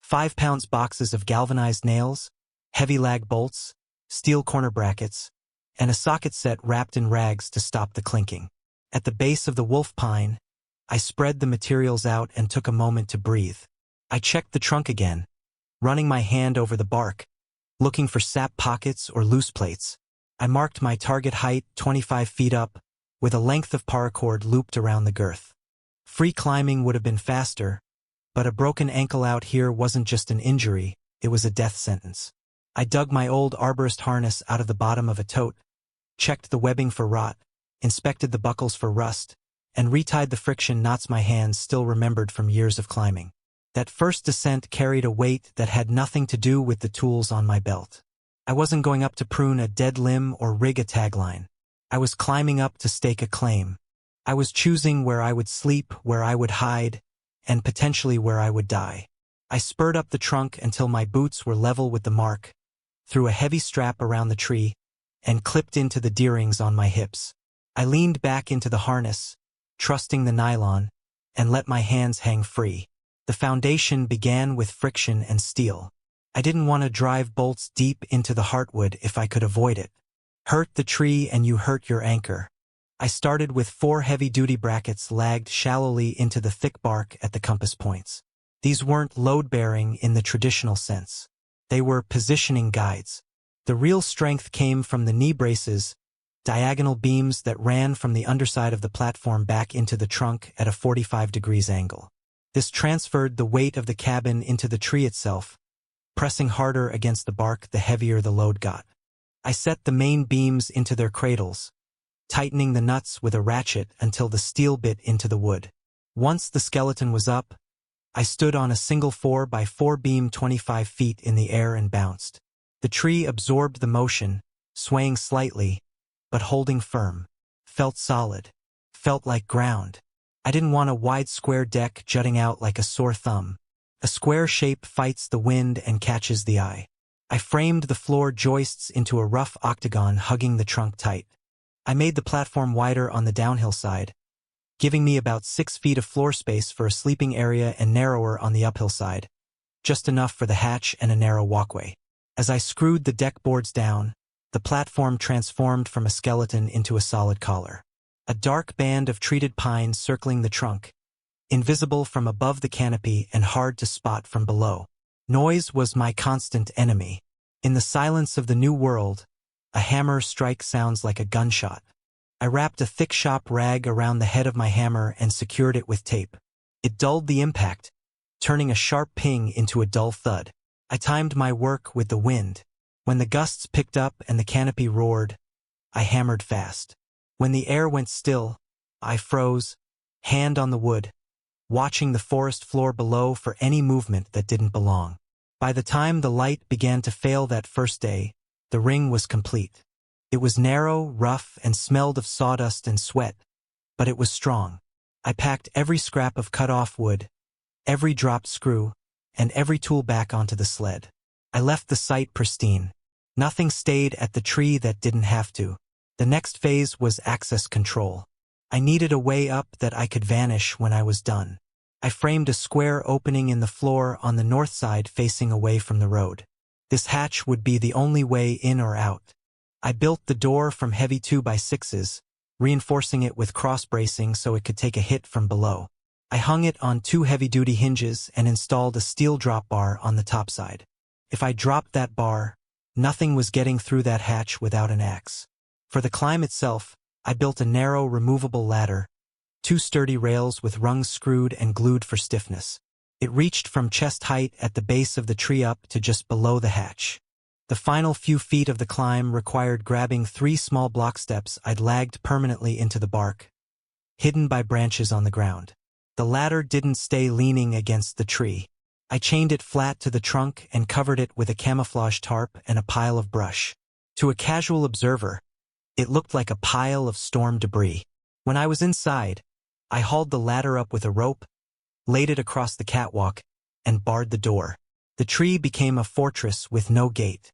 S1: 5-pound boxes of galvanized nails, heavy lag bolts, steel corner brackets, and a socket set wrapped in rags to stop the clinking. At the base of the wolf pine, I spread the materials out and took a moment to breathe. I checked the trunk again, running my hand over the bark, looking for sap pockets or loose plates. I marked my target height 25 feet up, with a length of paracord looped around the girth. Free climbing would have been faster, but a broken ankle out here wasn't just an injury, it was a death sentence. I dug my old arborist harness out of the bottom of a tote, checked the webbing for rot, inspected the buckles for rust, and retied the friction knots my hands still remembered from years of climbing. That first descent carried a weight that had nothing to do with the tools on my belt. I wasn't going up to prune a dead limb or rig a tagline. I was climbing up to stake a claim. I was choosing where I would sleep, where I would hide, and potentially where I would die. I spurred up the trunk until my boots were level with the mark, threw a heavy strap around the tree, and clipped into the deer-rings on my hips. I leaned back into the harness, trusting the nylon, and let my hands hang free. The foundation began with friction and steel. I didn't want to drive bolts deep into the heartwood if I could avoid it. Hurt the tree and you hurt your anchor. I started with 4 heavy-duty brackets lagged shallowly into the thick bark at the compass points. These weren't load-bearing in the traditional sense. They were positioning guides. The real strength came from the knee braces, diagonal beams that ran from the underside of the platform back into the trunk at a 45 degrees angle. This transferred the weight of the cabin into the tree itself, pressing harder against the bark the heavier the load got. I set the main beams into their cradles, tightening the nuts with a ratchet until the steel bit into the wood. Once the skeleton was up, I stood on a single 4x4 beam 25 feet in the air and bounced. The tree absorbed the motion, swaying slightly, but holding firm. Felt solid. Felt like ground. I didn't want a wide square deck jutting out like a sore thumb. A square shape fights the wind and catches the eye. I framed the floor joists into a rough octagon hugging the trunk tight. I made the platform wider on the downhill side, giving me about 6 feet of floor space for a sleeping area and narrower on the uphill side, just enough for the hatch and a narrow walkway. As I screwed the deck boards down, the platform transformed from a skeleton into a solid collar. A dark band of treated pine circling the trunk, invisible from above the canopy and hard to spot from below. Noise was my constant enemy. In the silence of the new world, a hammer strike sounds like a gunshot. I wrapped a thick shop rag around the head of my hammer and secured it with tape. It dulled the impact, turning a sharp ping into a dull thud. I timed my work with the wind. When the gusts picked up and the canopy roared, I hammered fast. When the air went still, I froze, hand on the wood, watching the forest floor below for any movement that didn't belong. By the time the light began to fail that first day, the ring was complete. It was narrow, rough, and smelled of sawdust and sweat, but it was strong. I packed every scrap of cut-off wood, every dropped screw, and every tool back onto the sled. I left the site pristine. Nothing stayed at the tree that didn't have to. The next phase was access control. I needed a way up that I could vanish when I was done. I framed a square opening in the floor on the north side facing away from the road. This hatch would be the only way in or out. I built the door from heavy 2x6s, reinforcing it with cross-bracing so it could take a hit from below. I hung it on 2 heavy-duty hinges and installed a steel drop bar on the top side. If I dropped that bar, nothing was getting through that hatch without an axe. For the climb itself, I built a narrow, removable ladder, 2 sturdy rails with rungs screwed and glued for stiffness. It reached from chest height at the base of the tree up to just below the hatch. The final few feet of the climb required grabbing 3 small block steps I'd lagged permanently into the bark, hidden by branches on the ground. The ladder didn't stay leaning against the tree. I chained it flat to the trunk and covered it with a camouflage tarp and a pile of brush. To a casual observer, it looked like a pile of storm debris. When I was inside, I hauled the ladder up with a rope, laid it across the catwalk, and barred the door. The tree became a fortress with no gate.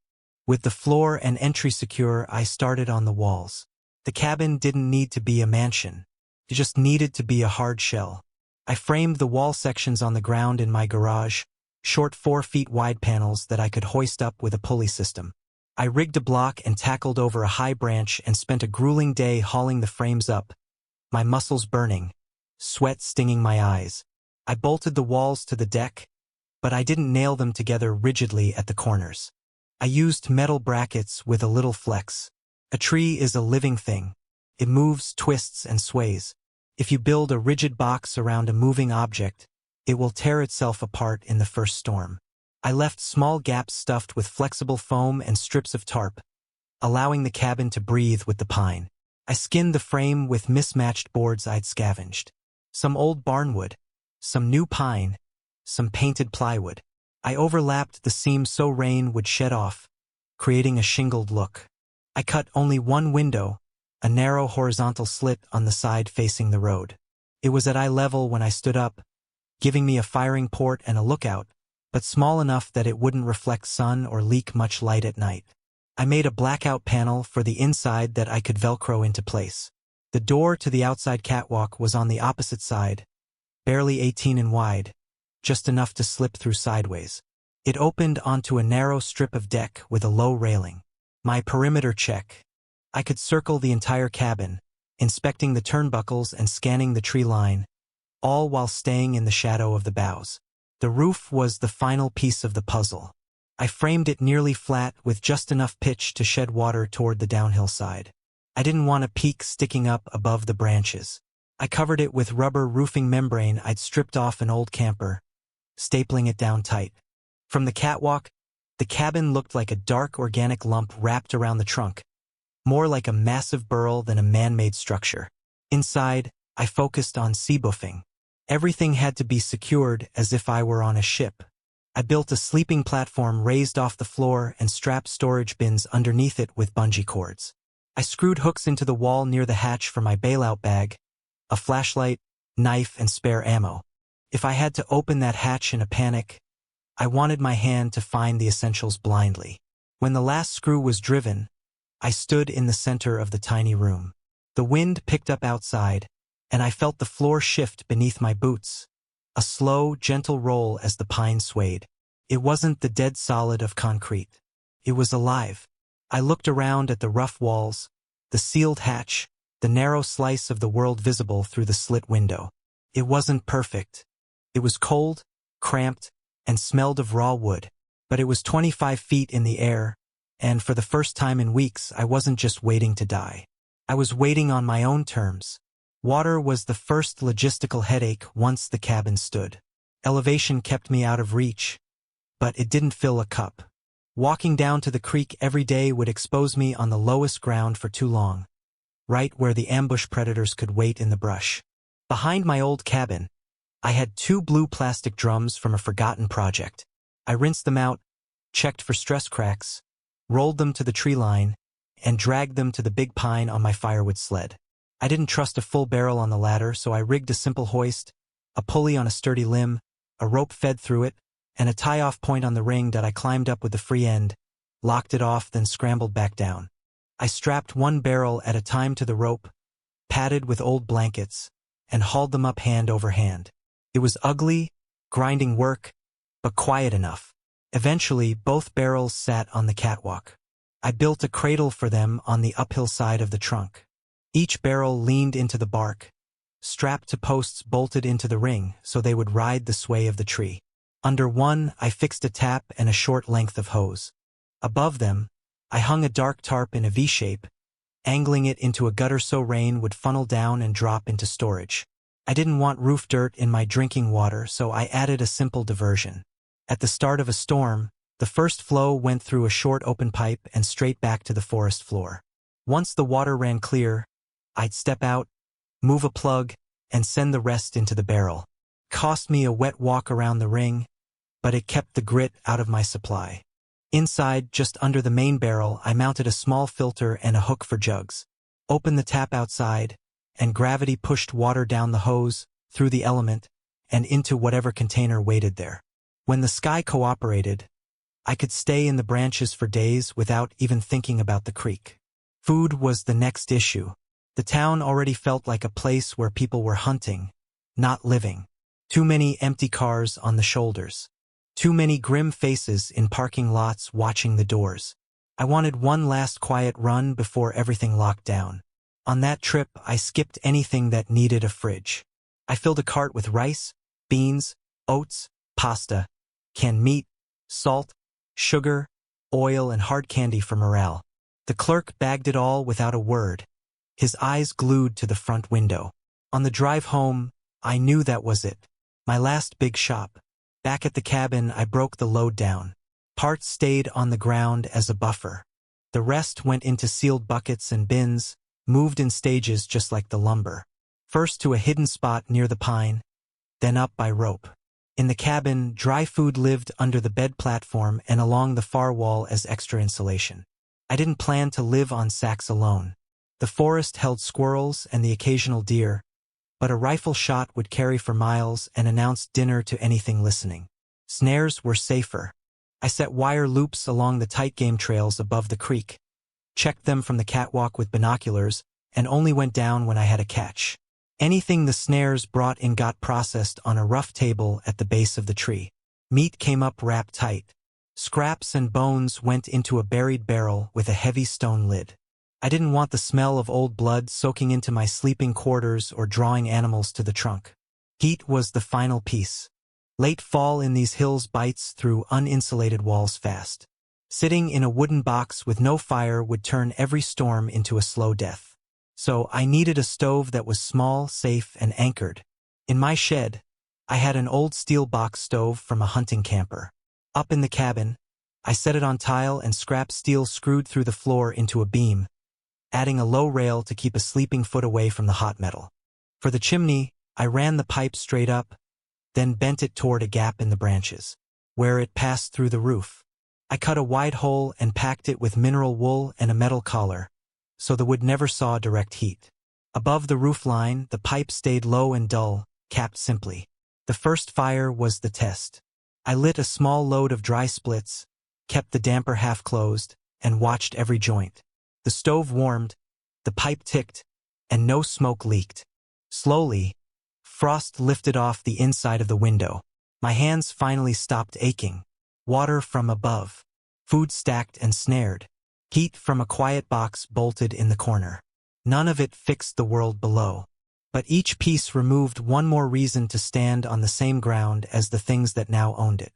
S1: With the floor and entry secure, I started on the walls. The cabin didn't need to be a mansion. It just needed to be a hard shell. I framed the wall sections on the ground in my garage, short 4 feet wide panels that I could hoist up with a pulley system. I rigged a block and tackled over a high branch and spent a grueling day hauling the frames up, my muscles burning, sweat stinging my eyes. I bolted the walls to the deck, but I didn't nail them together rigidly at the corners. I used metal brackets with a little flex. A tree is a living thing. It moves, twists, and sways. If you build a rigid box around a moving object, it will tear itself apart in the first storm. I left small gaps stuffed with flexible foam and strips of tarp, allowing the cabin to breathe with the pine. I skinned the frame with mismatched boards I'd scavenged. Some old barnwood, some new pine, some painted plywood. I overlapped the seams so rain would shed off, creating a shingled look. I cut only 1 window, a narrow horizontal slit on the side facing the road. It was at eye level when I stood up, giving me a firing port and a lookout, but small enough that it wouldn't reflect sun or leak much light at night. I made a blackout panel for the inside that I could Velcro into place. The door to the outside catwalk was on the opposite side, barely 18 in wide, just enough to slip through sideways. It opened onto a narrow strip of deck with a low railing. My perimeter check. I could circle the entire cabin, inspecting the turnbuckles and scanning the tree line, all while staying in the shadow of the boughs. The roof was the final piece of the puzzle. I framed it nearly flat with just enough pitch to shed water toward the downhill side. I didn't want a peak sticking up above the branches. I covered it with rubber roofing membrane I'd stripped off an old camper, stapling it down tight. From the catwalk, the cabin looked like a dark organic lump wrapped around the trunk, more like a massive burl than a man-made structure. Inside, I focused on seaboofing. Everything had to be secured as if I were on a ship. I built a sleeping platform raised off the floor and strapped storage bins underneath it with bungee cords. I screwed hooks into the wall near the hatch for my bailout bag, a flashlight, knife, and spare ammo. If I had to open that hatch in a panic, I wanted my hand to find the essentials blindly. When the last screw was driven, I stood in the center of the tiny room. The wind picked up outside, and I felt the floor shift beneath my boots, a slow, gentle roll as the pine swayed. It wasn't the dead solid of concrete. It was alive. I looked around at the rough walls, the sealed hatch, the narrow slice of the world visible through the slit window. It wasn't perfect. It was cold, cramped, and smelled of raw wood, but it was 25 feet in the air, and for the first time in weeks I wasn't just waiting to die. I was waiting on my own terms. Water was the first logistical headache once the cabin stood. Elevation kept me out of reach, but it didn't fill a cup. Walking down to the creek every day would expose me on the lowest ground for too long, right where the ambush predators could wait in the brush. Behind my old cabin, I had 2 blue plastic drums from a forgotten project. I rinsed them out, checked for stress cracks, rolled them to the tree line, and dragged them to the big pine on my firewood sled. I didn't trust a full barrel on the ladder, so I rigged a simple hoist, a pulley on a sturdy limb, a rope fed through it, and a tie-off point on the ring that I climbed up with the free end, locked it off, then scrambled back down. I strapped 1 barrel at a time to the rope, padded with old blankets, and hauled them up hand over hand. It was ugly, grinding work, but quiet enough. Eventually, both barrels sat on the catwalk. I built a cradle for them on the uphill side of the trunk. Each barrel leaned into the bark, strapped to posts bolted into the ring so they would ride the sway of the tree. Under one, I fixed a tap and a short length of hose. Above them, I hung a dark tarp in a V-shape, angling it into a gutter so rain would funnel down and drop into storage. I didn't want roof dirt in my drinking water, so I added a simple diversion. At the start of a storm, the first flow went through a short open pipe and straight back to the forest floor. Once the water ran clear, I'd step out, move a plug, and send the rest into the barrel. Cost me a wet walk around the ring, but it kept the grit out of my supply. Inside, just under the main barrel, I mounted a small filter and a hook for jugs. Opened the tap outside, and gravity pushed water down the hose, through the element, and into whatever container waited there. When the sky cooperated, I could stay in the branches for days without even thinking about the creek. Food was the next issue. The town already felt like a place where people were hunting, not living. Too many empty cars on the shoulders. Too many grim faces in parking lots watching the doors. I wanted one last quiet run before everything locked down. On that trip, I skipped anything that needed a fridge. I filled a cart with rice, beans, oats, pasta, canned meat, salt, sugar, oil, and hard candy for morale. The clerk bagged it all without a word, his eyes glued to the front window. On the drive home, I knew that was it. My last big shop. Back at the cabin, I broke the load down. Parts stayed on the ground as a buffer. The rest went into sealed buckets and bins, moved in stages just like the lumber. First to a hidden spot near the pine, then up by rope. In the cabin, dry food lived under the bed platform and along the far wall as extra insulation. I didn't plan to live on sacks alone. The forest held squirrels and the occasional deer, but a rifle shot would carry for miles and announce dinner to anything listening. Snares were safer. I set wire loops along the tight game trails above the creek, checked them from the catwalk with binoculars, and only went down when I had a catch. Anything the snares brought in got processed on a rough table at the base of the tree. Meat came up wrapped tight. Scraps and bones went into a buried barrel with a heavy stone lid. I didn't want the smell of old blood soaking into my sleeping quarters or drawing animals to the trunk. Heat was the final piece. Late fall in these hills bites through uninsulated walls fast. Sitting in a wooden box with no fire would turn every storm into a slow death. So I needed a stove that was small, safe, and anchored. In my shed, I had an old steel box stove from a hunting camper. Up in the cabin, I set it on tile and scrap steel screwed through the floor into a beam, adding a low rail to keep a sleeping foot away from the hot metal. For the chimney, I ran the pipe straight up, then bent it toward a gap in the branches, where it passed through the roof. I cut a wide hole and packed it with mineral wool and a metal collar, so the wood never saw direct heat. Above the roof line, the pipe stayed low and dull, capped simply. The first fire was the test. I lit a small load of dry splits, kept the damper half closed, and watched every joint. The stove warmed, the pipe ticked, and no smoke leaked. Slowly, frost lifted off the inside of the window. My hands finally stopped aching. Water from above. Food stacked and snared. Heat from a quiet box bolted in the corner. None of it fixed the world below. But each piece removed one more reason to stand on the same ground as the things that now owned it.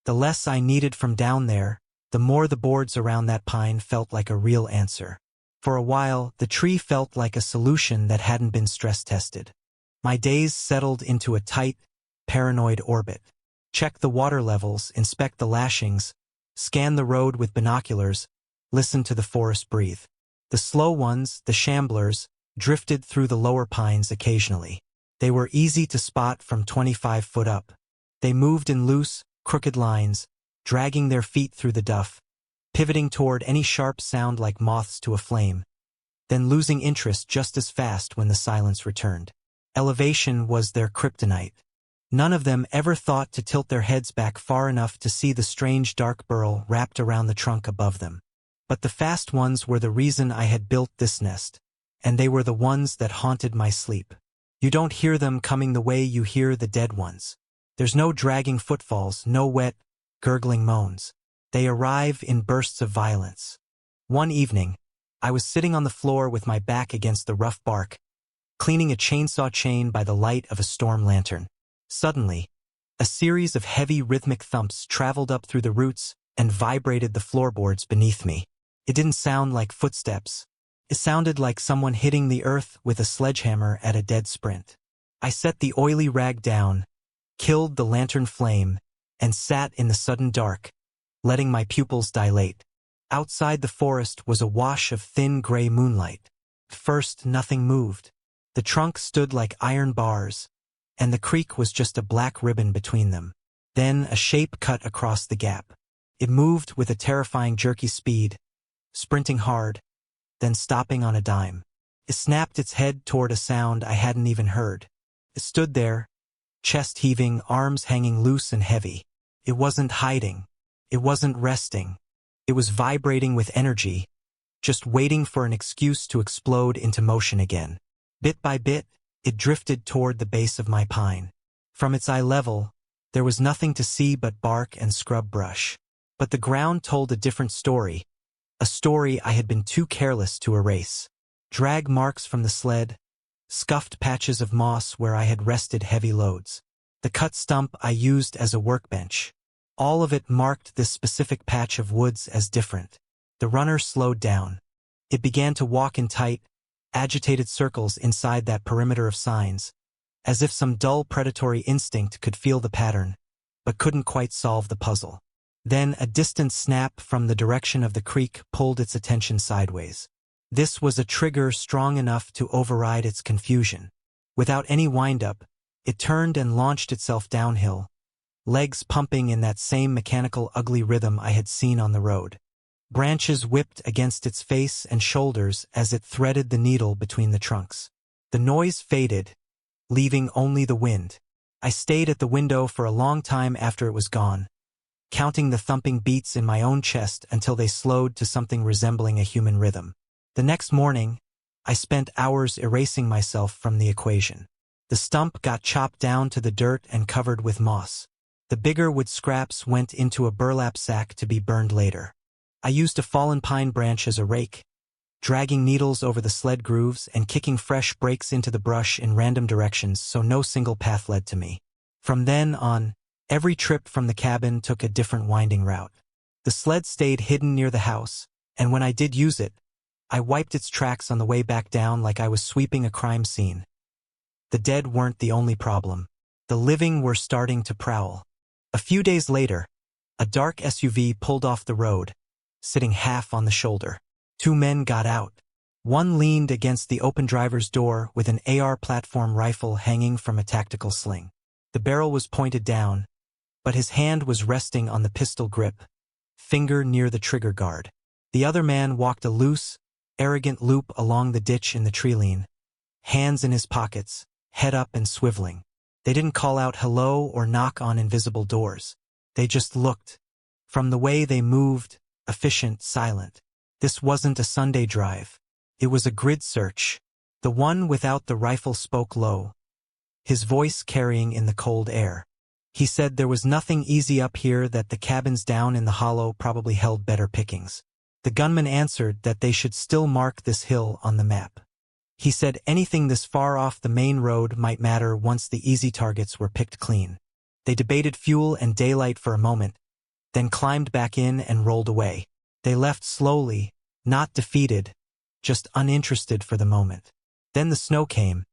S1: The less I needed from down there, the more the boards around that pine felt like a real answer. For a while, the tree felt like a solution that hadn't been stress-tested. My days settled into a tight, paranoid orbit. Check the water levels, inspect the lashings, scan the road with binoculars, listen to the forest breathe. The slow ones, the shamblers, drifted through the lower pines occasionally. They were easy to spot from 25 foot up. They moved in loose, crooked lines, dragging their feet through the duff, pivoting toward any sharp sound like moths to a flame, then losing interest just as fast when the silence returned. Elevation was their kryptonite. None of them ever thought to tilt their heads back far enough to see the strange dark burl wrapped around the trunk above them. But the fast ones were the reason I had built this nest, and they were the ones that haunted my sleep. You don't hear them coming the way you hear the dead ones. There's no dragging footfalls, no wet, gurgling moans. They arrive in bursts of violence. One evening, I was sitting on the floor with my back against the rough bark, cleaning a chainsaw chain by the light of a storm lantern. Suddenly, a series of heavy rhythmic thumps traveled up through the roots and vibrated the floorboards beneath me. It didn't sound like footsteps. It sounded like someone hitting the earth with a sledgehammer at a dead sprint. I set the oily rag down, killed the lantern flame, and sat in the sudden dark, letting my pupils dilate. Outside the forest was a wash of thin gray moonlight. At first, nothing moved. The trunk stood like iron bars, and the creek was just a black ribbon between them. Then a shape cut across the gap. It moved with a terrifying jerky speed, sprinting hard, then stopping on a dime. It snapped its head toward a sound I hadn't even heard. It stood there, chest heaving, arms hanging loose and heavy. It wasn't hiding. It wasn't resting. It was vibrating with energy, just waiting for an excuse to explode into motion again. Bit by bit, it drifted toward the base of my pine. From its eye level, there was nothing to see but bark and scrub brush. But the ground told a different story, a story I had been too careless to erase. Drag marks from the sled, scuffed patches of moss where I had rested heavy loads. The cut stump I used as a workbench. All of it marked this specific patch of woods as different. The runner slowed down. It began to walk in tight, agitated circles inside that perimeter of signs, as if some dull predatory instinct could feel the pattern, but couldn't quite solve the puzzle. Then a distant snap from the direction of the creek pulled its attention sideways. This was a trigger strong enough to override its confusion. Without any wind-up, it turned and launched itself downhill, legs pumping in that same mechanical ugly rhythm I had seen on the road. Branches whipped against its face and shoulders as it threaded the needle between the trunks. The noise faded, leaving only the wind. I stayed at the window for a long time after it was gone, counting the thumping beats in my own chest until they slowed to something resembling a human rhythm. The next morning, I spent hours erasing myself from the equation. The stump got chopped down to the dirt and covered with moss. The bigger wood scraps went into a burlap sack to be burned later. I used a fallen pine branch as a rake, dragging needles over the sled grooves and kicking fresh breaks into the brush in random directions so no single path led to me. From then on, every trip from the cabin took a different winding route. The sled stayed hidden near the house, and when I did use it, I wiped its tracks on the way back down like I was sweeping a crime scene. The dead weren't the only problem. The living were starting to prowl. A few days later, a dark SUV pulled off the road, sitting half on the shoulder. Two men got out. One leaned against the open driver's door with an AR platform rifle hanging from a tactical sling. The barrel was pointed down, but his hand was resting on the pistol grip, finger near the trigger guard. The other man walked a loose, arrogant loop along the ditch in the tree line, hands in his pockets, head up and swiveling. They didn't call out hello or knock on invisible doors. They just looked. From the way they moved, efficient, silent. This wasn't a Sunday drive. It was a grid search. The one without the rifle spoke low, his voice carrying in the cold air. He said there was nothing easy up here, that the cabins down in the hollow probably held better pickings. The gunman answered that they should still mark this hill on the map. He said anything this far off the main road might matter once the easy targets were picked clean. They debated fuel and daylight for a moment, then climbed back in and rolled away. They left slowly, not defeated, just uninterested for the moment. Then the snow came,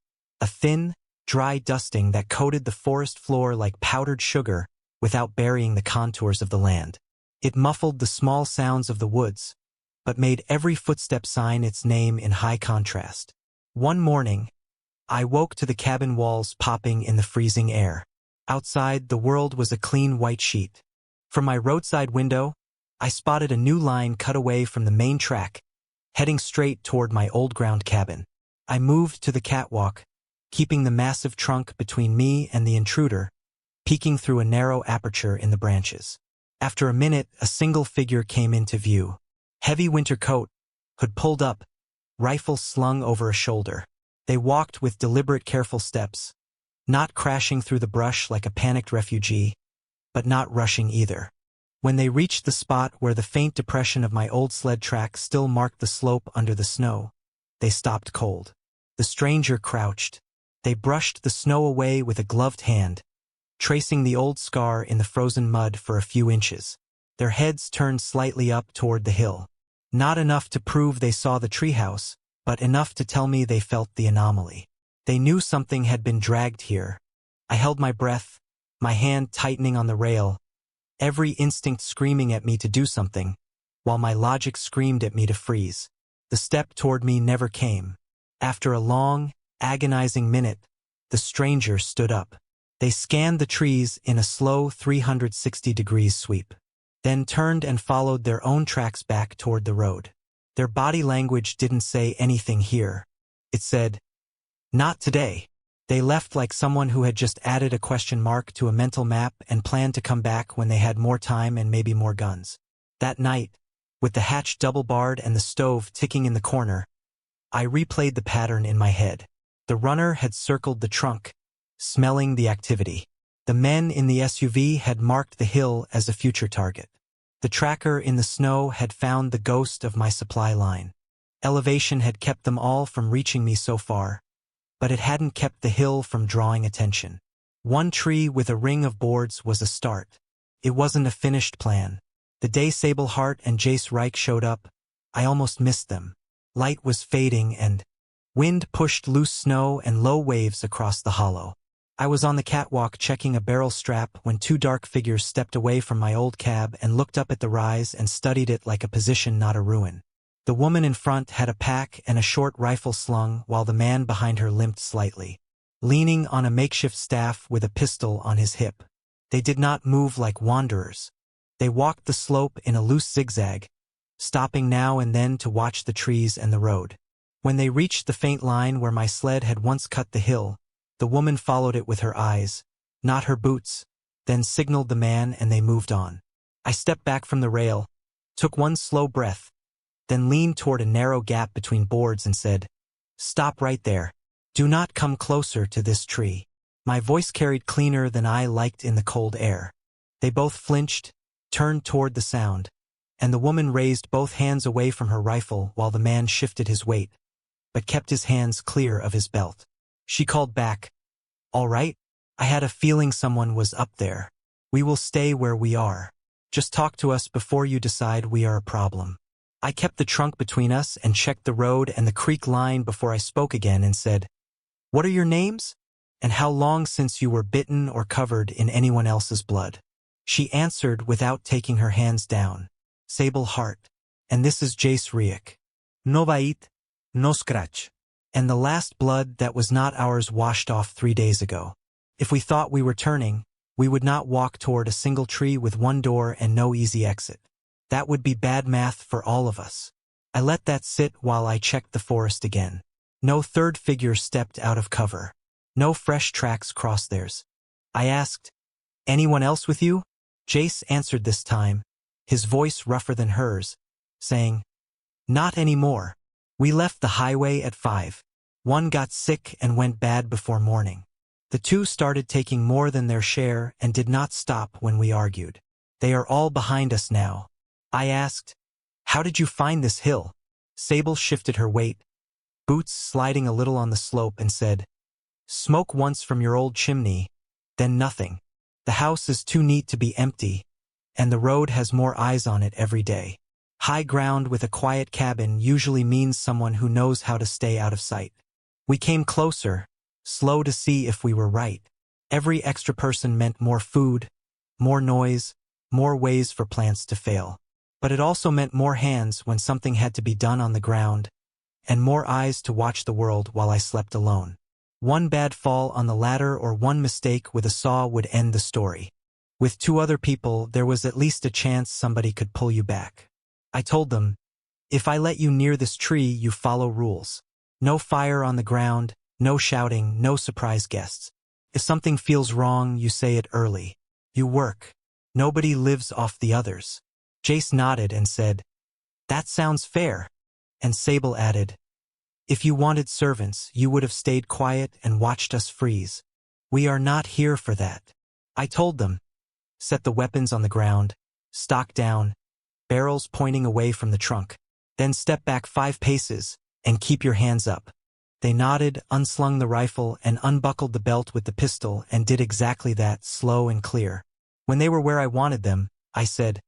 S1: a thin, dry dusting that coated the forest floor like powdered sugar without burying the contours of the land. It muffled the small sounds of the woods, but made every footstep sign its name in high contrast. One morning, I woke to the cabin walls popping in the freezing air. Outside, the world was a clean white sheet. From my roadside window, I spotted a new line cut away from the main track, heading straight toward my old ground cabin. I moved to the catwalk, keeping the massive trunk between me and the intruder, peeking through a narrow aperture in the branches. After a minute, a single figure came into view. Heavy winter coat, hood pulled up, rifle slung over a shoulder. They walked with deliberate, careful steps, not crashing through the brush like a panicked refugee, but not rushing either. When they reached the spot where the faint depression of my old sled track still marked the slope under the snow, they stopped cold. The stranger crouched. They brushed the snow away with a gloved hand, tracing the old scar in the frozen mud for a few inches. Their heads turned slightly up toward the hill. Not enough to prove they saw the treehouse, but enough to tell me they felt the anomaly. They knew something had been dragged here. I held my breath, my hand tightening on the rail, every instinct screaming at me to do something, while my logic screamed at me to freeze. The step toward me never came. After a long, agonizing minute, the stranger stood up. They scanned the trees in a slow 360-degree sweep, then turned and followed their own tracks back toward the road. Their body language didn't say anything here. It said, "Not today." They left like someone who had just added a question mark to a mental map and planned to come back when they had more time and maybe more guns. That night, with the hatch double-barred and the stove ticking in the corner, I replayed the pattern in my head. The runner had circled the trunk, smelling the activity. The men in the SUV had marked the hill as a future target. The tracker in the snow had found the ghost of my supply line. Elevation had kept them all from reaching me so far, but it hadn't kept the hill from drawing attention. One tree with a ring of boards was a start. It wasn't a finished plan. The day Sable Hart and Jace Reich showed up, I almost missed them. Light was fading and wind pushed loose snow and low waves across the hollow. I was on the catwalk checking a barrel strap when two dark figures stepped away from my old cab and looked up at the rise and studied it like a position, not a ruin. The woman in front had a pack and a short rifle slung, while the man behind her limped slightly, leaning on a makeshift staff with a pistol on his hip. They did not move like wanderers. They walked the slope in a loose zigzag, stopping now and then to watch the trees and the road. When they reached the faint line where my sled had once cut the hill, the woman followed it with her eyes, not her boots, then signaled the man and they moved on. I stepped back from the rail, took one slow breath, then leaned toward a narrow gap between boards and said, "Stop right there. Do not come closer to this tree." My voice carried cleaner than I liked in the cold air. They both flinched, turned toward the sound, and the woman raised both hands away from her rifle while the man shifted his weight, but kept his hands clear of his belt. She called back, "All right? I had a feeling someone was up there. We will stay where we are. Just talk to us before you decide we are a problem." I kept the trunk between us and checked the road and the creek line before I spoke again and said, "What are your names? And how long since you were bitten or covered in anyone else's blood?" She answered without taking her hands down, "Sable Hart. And this is Jace Reich. No bite, no scratch. And the last blood that was not ours washed off 3 days ago. If we thought we were turning, we would not walk toward a single tree with one door and no easy exit. That would be bad math for all of us." I let that sit while I checked the forest again. No third figure stepped out of cover. No fresh tracks crossed theirs. I asked, "Anyone else with you?" Jace answered this time, his voice rougher than hers, saying, "Not anymore. We left the highway at 5. One got sick and went bad before morning. The two started taking more than their share and did not stop when we argued. They are all behind us now." I asked, "How did you find this hill?" Sable shifted her weight, boots sliding a little on the slope, and said, "Smoke once from your old chimney, then nothing. The house is too neat to be empty, and the road has more eyes on it every day. High ground with a quiet cabin usually means someone who knows how to stay out of sight." We came closer, slow to see if we were right. Every extra person meant more food, more noise, more ways for plants to fail. But it also meant more hands when something had to be done on the ground, and more eyes to watch the world while I slept alone. One bad fall on the ladder or one mistake with a saw would end the story. With 2 other people, there was at least a chance somebody could pull you back. I told them, if I let you near this tree, you follow rules. No fire on the ground, no shouting, no surprise guests. If something feels wrong, you say it early. You work. Nobody lives off the others. Jace nodded and said, that sounds fair. And Sable added, if you wanted servants, you would have stayed quiet and watched us freeze. We are not here for that. I told them, set the weapons on the ground, stock down, barrels pointing away from the trunk. Then step back 5 paces, and keep your hands up. They nodded, unslung the rifle, and unbuckled the belt with the pistol, and did exactly that, slow and clear. When they were where I wanted them, I said,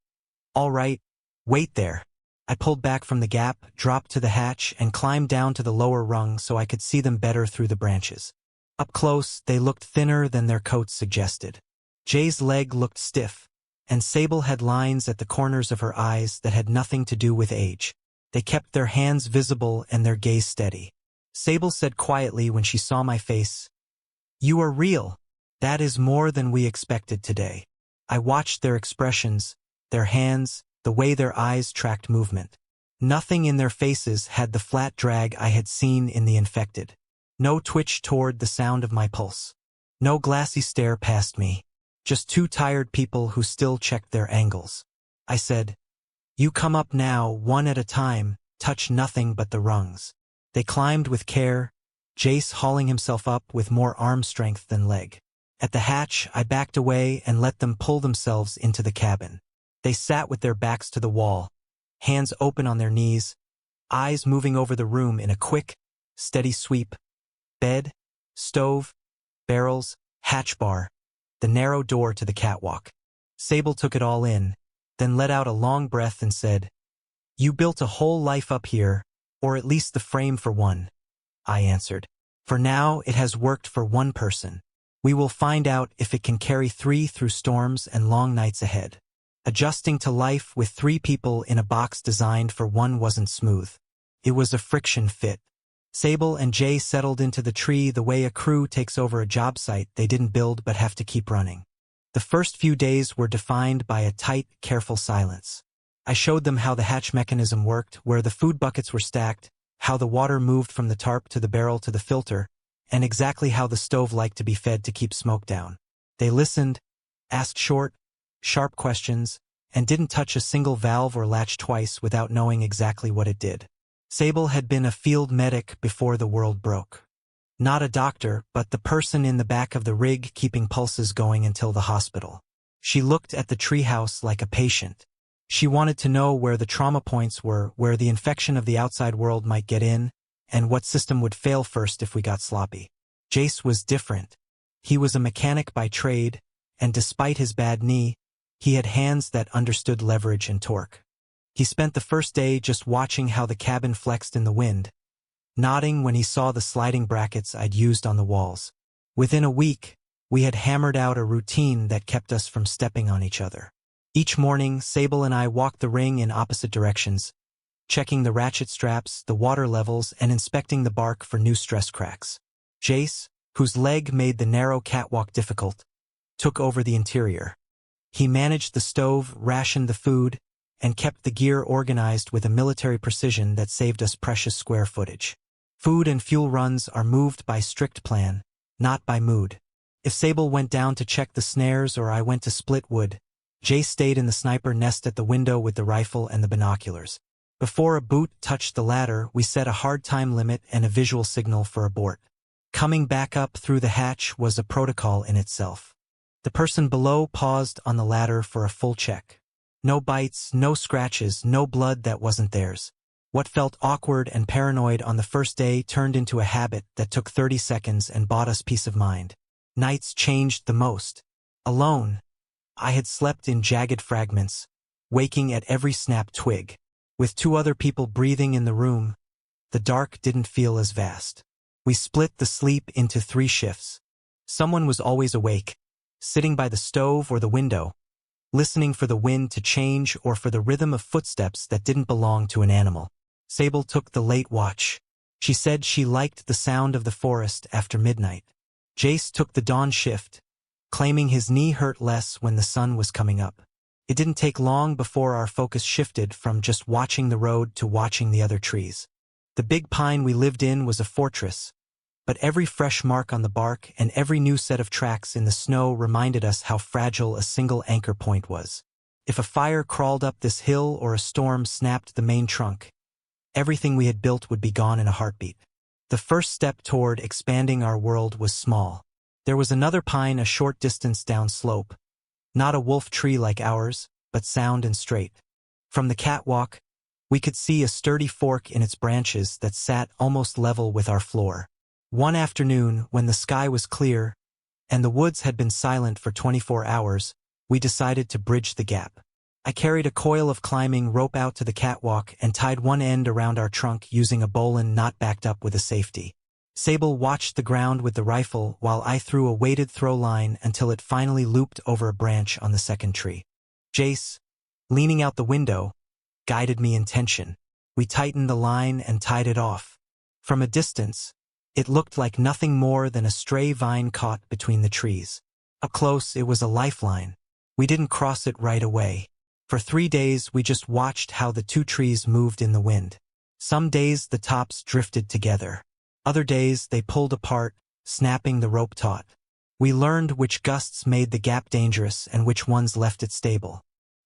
S1: all right, wait there. I pulled back from the gap, dropped to the hatch, and climbed down to the lower rung so I could see them better through the branches. Up close, they looked thinner than their coats suggested. Jay's leg looked stiff, and Sable had lines at the corners of her eyes that had nothing to do with age. They kept their hands visible and their gaze steady. Sable said quietly when she saw my face, you are real. That is more than we expected today. I watched their expressions, their hands, the way their eyes tracked movement. Nothing in their faces had the flat drag I had seen in the infected. No twitch toward the sound of my pulse. No glassy stare past me. Just 2 tired people who still checked their angles. I said, you come up now, one at a time, touch nothing but the rungs. They climbed with care, Jace hauling himself up with more arm strength than leg. At the hatch, I backed away and let them pull themselves into the cabin. They sat with their backs to the wall, hands open on their knees, eyes moving over the room in a quick, steady sweep. Bed, stove, barrels, hatch bar, the narrow door to the catwalk. Sable took it all in, then let out a long breath and said, you built a whole life up here, or at least the frame for one. I answered, for now it has worked for one person. We will find out if it can carry 3 through storms and long nights ahead. Adjusting to life with 3 people in a box designed for one wasn't smooth. It was a friction fit. Sable and Jay settled into the tree the way a crew takes over a job site they didn't build but have to keep running. The first few days were defined by a tight, careful silence. I showed them how the hatch mechanism worked, where the food buckets were stacked, how the water moved from the tarp to the barrel to the filter, and exactly how the stove liked to be fed to keep smoke down. They listened, asked short, sharp questions, and didn't touch a single valve or latch twice without knowing exactly what it did. Sable had been a field medic before the world broke. Not a doctor, but the person in the back of the rig keeping pulses going until the hospital. She looked at the treehouse like a patient. She wanted to know where the trauma points were, where the infection of the outside world might get in, and what system would fail first if we got sloppy. Jace was different. He was a mechanic by trade, and despite his bad knee, he had hands that understood leverage and torque. He spent the first day just watching how the cabin flexed in the wind, nodding when he saw the sliding brackets I'd used on the walls. Within a week, we had hammered out a routine that kept us from stepping on each other. Each morning, Sable and I walked the ring in opposite directions, checking the ratchet straps, the water levels, and inspecting the bark for new stress cracks. Jace, whose leg made the narrow catwalk difficult, took over the interior. He managed the stove, rationed the food, and kept the gear organized with a military precision that saved us precious square footage. Food and fuel runs are moved by strict plan, not by mood. If Sable went down to check the snares or I went to split wood, Jay stayed in the sniper nest at the window with the rifle and the binoculars. Before a boot touched the ladder, we set a hard time limit and a visual signal for abort. Coming back up through the hatch was a protocol in itself. The person below paused on the ladder for a full check. No bites, no scratches, no blood that wasn't theirs. What felt awkward and paranoid on the first day turned into a habit that took 30 seconds and bought us peace of mind. Nights changed the most. Alone, I had slept in jagged fragments, waking at every snapped twig. With 2 other people breathing in the room, the dark didn't feel as vast. We split the sleep into 3 shifts. Someone was always awake, sitting by the stove or the window, listening for the wind to change or for the rhythm of footsteps that didn't belong to an animal. Sable took the late watch. She said she liked the sound of the forest after midnight. Jace took the dawn shift, claiming his knee hurt less when the sun was coming up. It didn't take long before our focus shifted from just watching the road to watching the other trees. The big pine we lived in was a fortress, but every fresh mark on the bark and every new set of tracks in the snow reminded us how fragile a single anchor point was. If a fire crawled up this hill or a storm snapped the main trunk, everything we had built would be gone in a heartbeat. The first step toward expanding our world was small. There was another pine a short distance down slope, not a wolf tree like ours, but sound and straight. From the catwalk, we could see a sturdy fork in its branches that sat almost level with our floor. One afternoon, when the sky was clear and the woods had been silent for 24 hours, we decided to bridge the gap. I carried a coil of climbing rope out to the catwalk and tied one end around our trunk using a bowline knot backed up with a safety. Sable watched the ground with the rifle while I threw a weighted throw line until it finally looped over a branch on the second tree. Jace, leaning out the window, guided me in tension. We tightened the line and tied it off. From a distance, it looked like nothing more than a stray vine caught between the trees. Up close, it was a lifeline. We didn't cross it right away. For 3 days, we just watched how the two trees moved in the wind. Some days the tops drifted together. Other days they pulled apart, snapping the rope taut. We learned which gusts made the gap dangerous and which ones left it stable.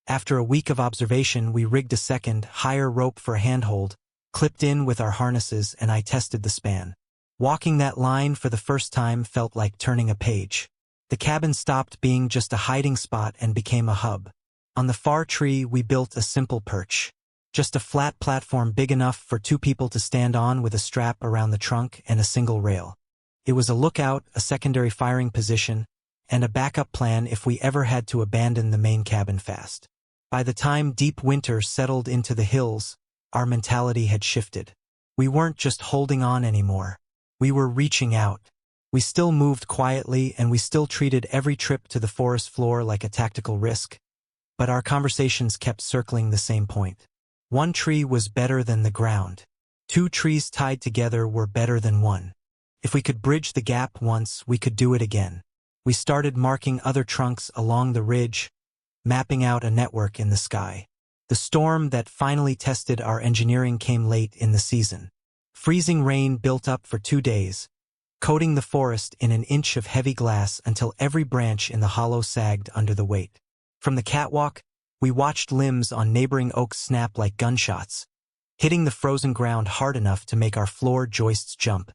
S1: After a week of observation, we rigged a second, higher rope for a handhold, clipped in with our harnesses, and I tested the span. Walking that line for the first time felt like turning a page. The cabin stopped being just a hiding spot and became a hub. On the far tree, we built a simple perch. Just a flat platform big enough for 2 people to stand on with a strap around the trunk and a single rail. It was a lookout, a secondary firing position, and a backup plan if we ever had to abandon the main cabin fast. By the time deep winter settled into the hills, our mentality had shifted. We weren't just holding on anymore. We were reaching out. We still moved quietly and we still treated every trip to the forest floor like a tactical risk, but our conversations kept circling the same point. 1 tree was better than the ground. 2 trees tied together were better than 1. If we could bridge the gap once, we could do it again. We started marking other trunks along the ridge, mapping out a network in the sky. The storm that finally tested our engineering came late in the season. Freezing rain built up for 2 days, coating the forest in an inch of heavy glass until every branch in the hollow sagged under the weight. From the catwalk, we watched limbs on neighboring oaks snap like gunshots, hitting the frozen ground hard enough to make our floor joists jump.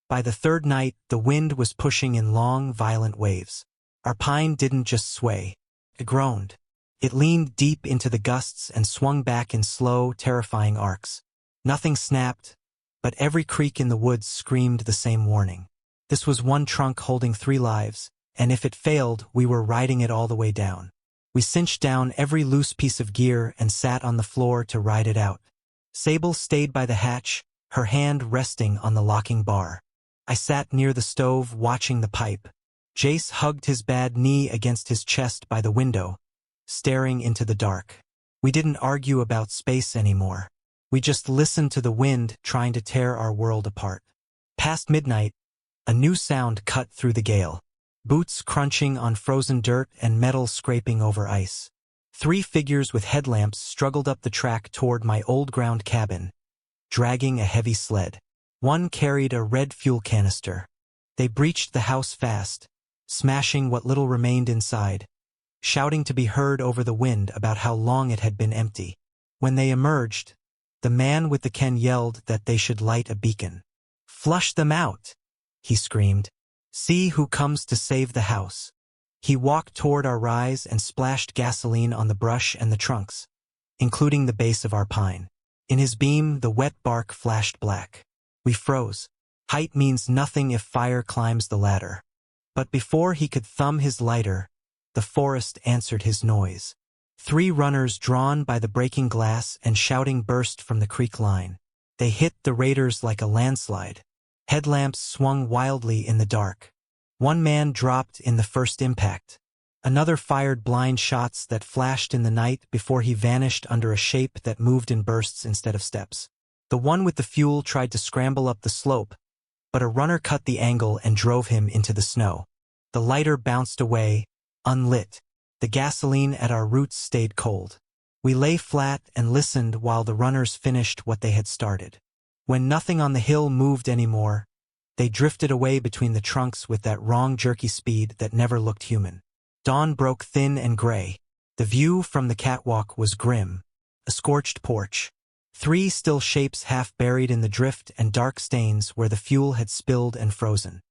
S1: By the 3rd night, the wind was pushing in long, violent waves. Our pine didn't just sway, it groaned. It leaned deep into the gusts and swung back in slow, terrifying arcs. Nothing snapped, but every creak in the woods screamed the same warning. This was 1 trunk holding 3 lives, and if it failed, we were riding it all the way down. We cinched down every loose piece of gear and sat on the floor to ride it out. Sable stayed by the hatch, her hand resting on the locking bar. I sat near the stove watching the pipe. Jace hugged his bad knee against his chest by the window, staring into the dark. We didn't argue about space anymore. We just listened to the wind trying to tear our world apart. Past midnight, a new sound cut through the gale. Boots crunching on frozen dirt and metal scraping over ice. 3 figures with headlamps struggled up the track toward my old ground cabin, dragging a heavy sled. One carried a red fuel canister. They breached the house fast, smashing what little remained inside, shouting to be heard over the wind about how long it had been empty. When they emerged, the man with the can yelled that they should light a beacon. "Flush them out," he screamed. "See who comes to save the house." He walked toward our rise and splashed gasoline on the brush and the trunks, including the base of our pine. In his beam, the wet bark flashed black. We froze. Height means nothing if fire climbs the ladder. But before he could thumb his lighter, the forest answered his noise. 3 runners drawn by the breaking glass and shouting burst from the creek line. They hit the raiders like a landslide. Headlamps swung wildly in the dark. 1 man dropped in the first impact. Another fired blind shots that flashed in the night before he vanished under a shape that moved in bursts instead of steps. The one with the fuel tried to scramble up the slope, but a runner cut the angle and drove him into the snow. The lighter bounced away, unlit. The gasoline at our roots stayed cold. We lay flat and listened while the runners finished what they had started. When nothing on the hill moved anymore, they drifted away between the trunks with that wrong jerky speed that never looked human. Dawn broke thin and gray. The view from the catwalk was grim. A scorched porch. 3 still shapes half buried in the drift and dark stains where the fuel had spilled and frozen.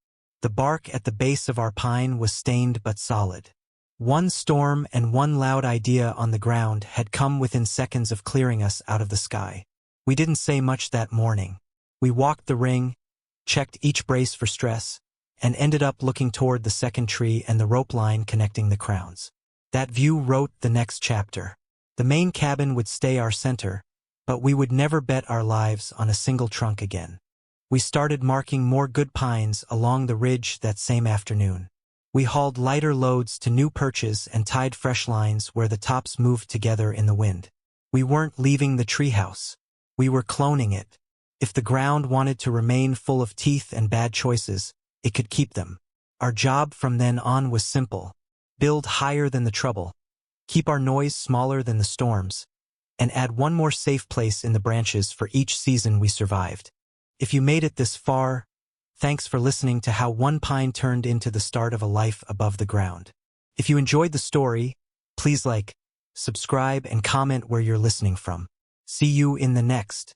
S1: The bark at the base of our pine was stained but solid. One storm and one loud idea on the ground had come within seconds of clearing us out of the sky. We didn't say much that morning. We walked the ring, checked each brace for stress, and ended up looking toward the second tree and the rope line connecting the crowns. That view wrote the next chapter. The main cabin would stay our center, but we would never bet our lives on a single trunk again. We started marking more good pines along the ridge that same afternoon. We hauled lighter loads to new perches and tied fresh lines where the tops moved together in the wind. We weren't leaving the treehouse. We were cloning it. If the ground wanted to remain full of teeth and bad choices, it could keep them. Our job from then on was simple. Build higher than the trouble. Keep our noise smaller than the storms. And add one more safe place in the branches for each season we survived. If you made it this far, thanks for listening to how one pine turned into the start of a life above the ground. If you enjoyed the story, please like, subscribe, and comment where you're listening from. See you in the next.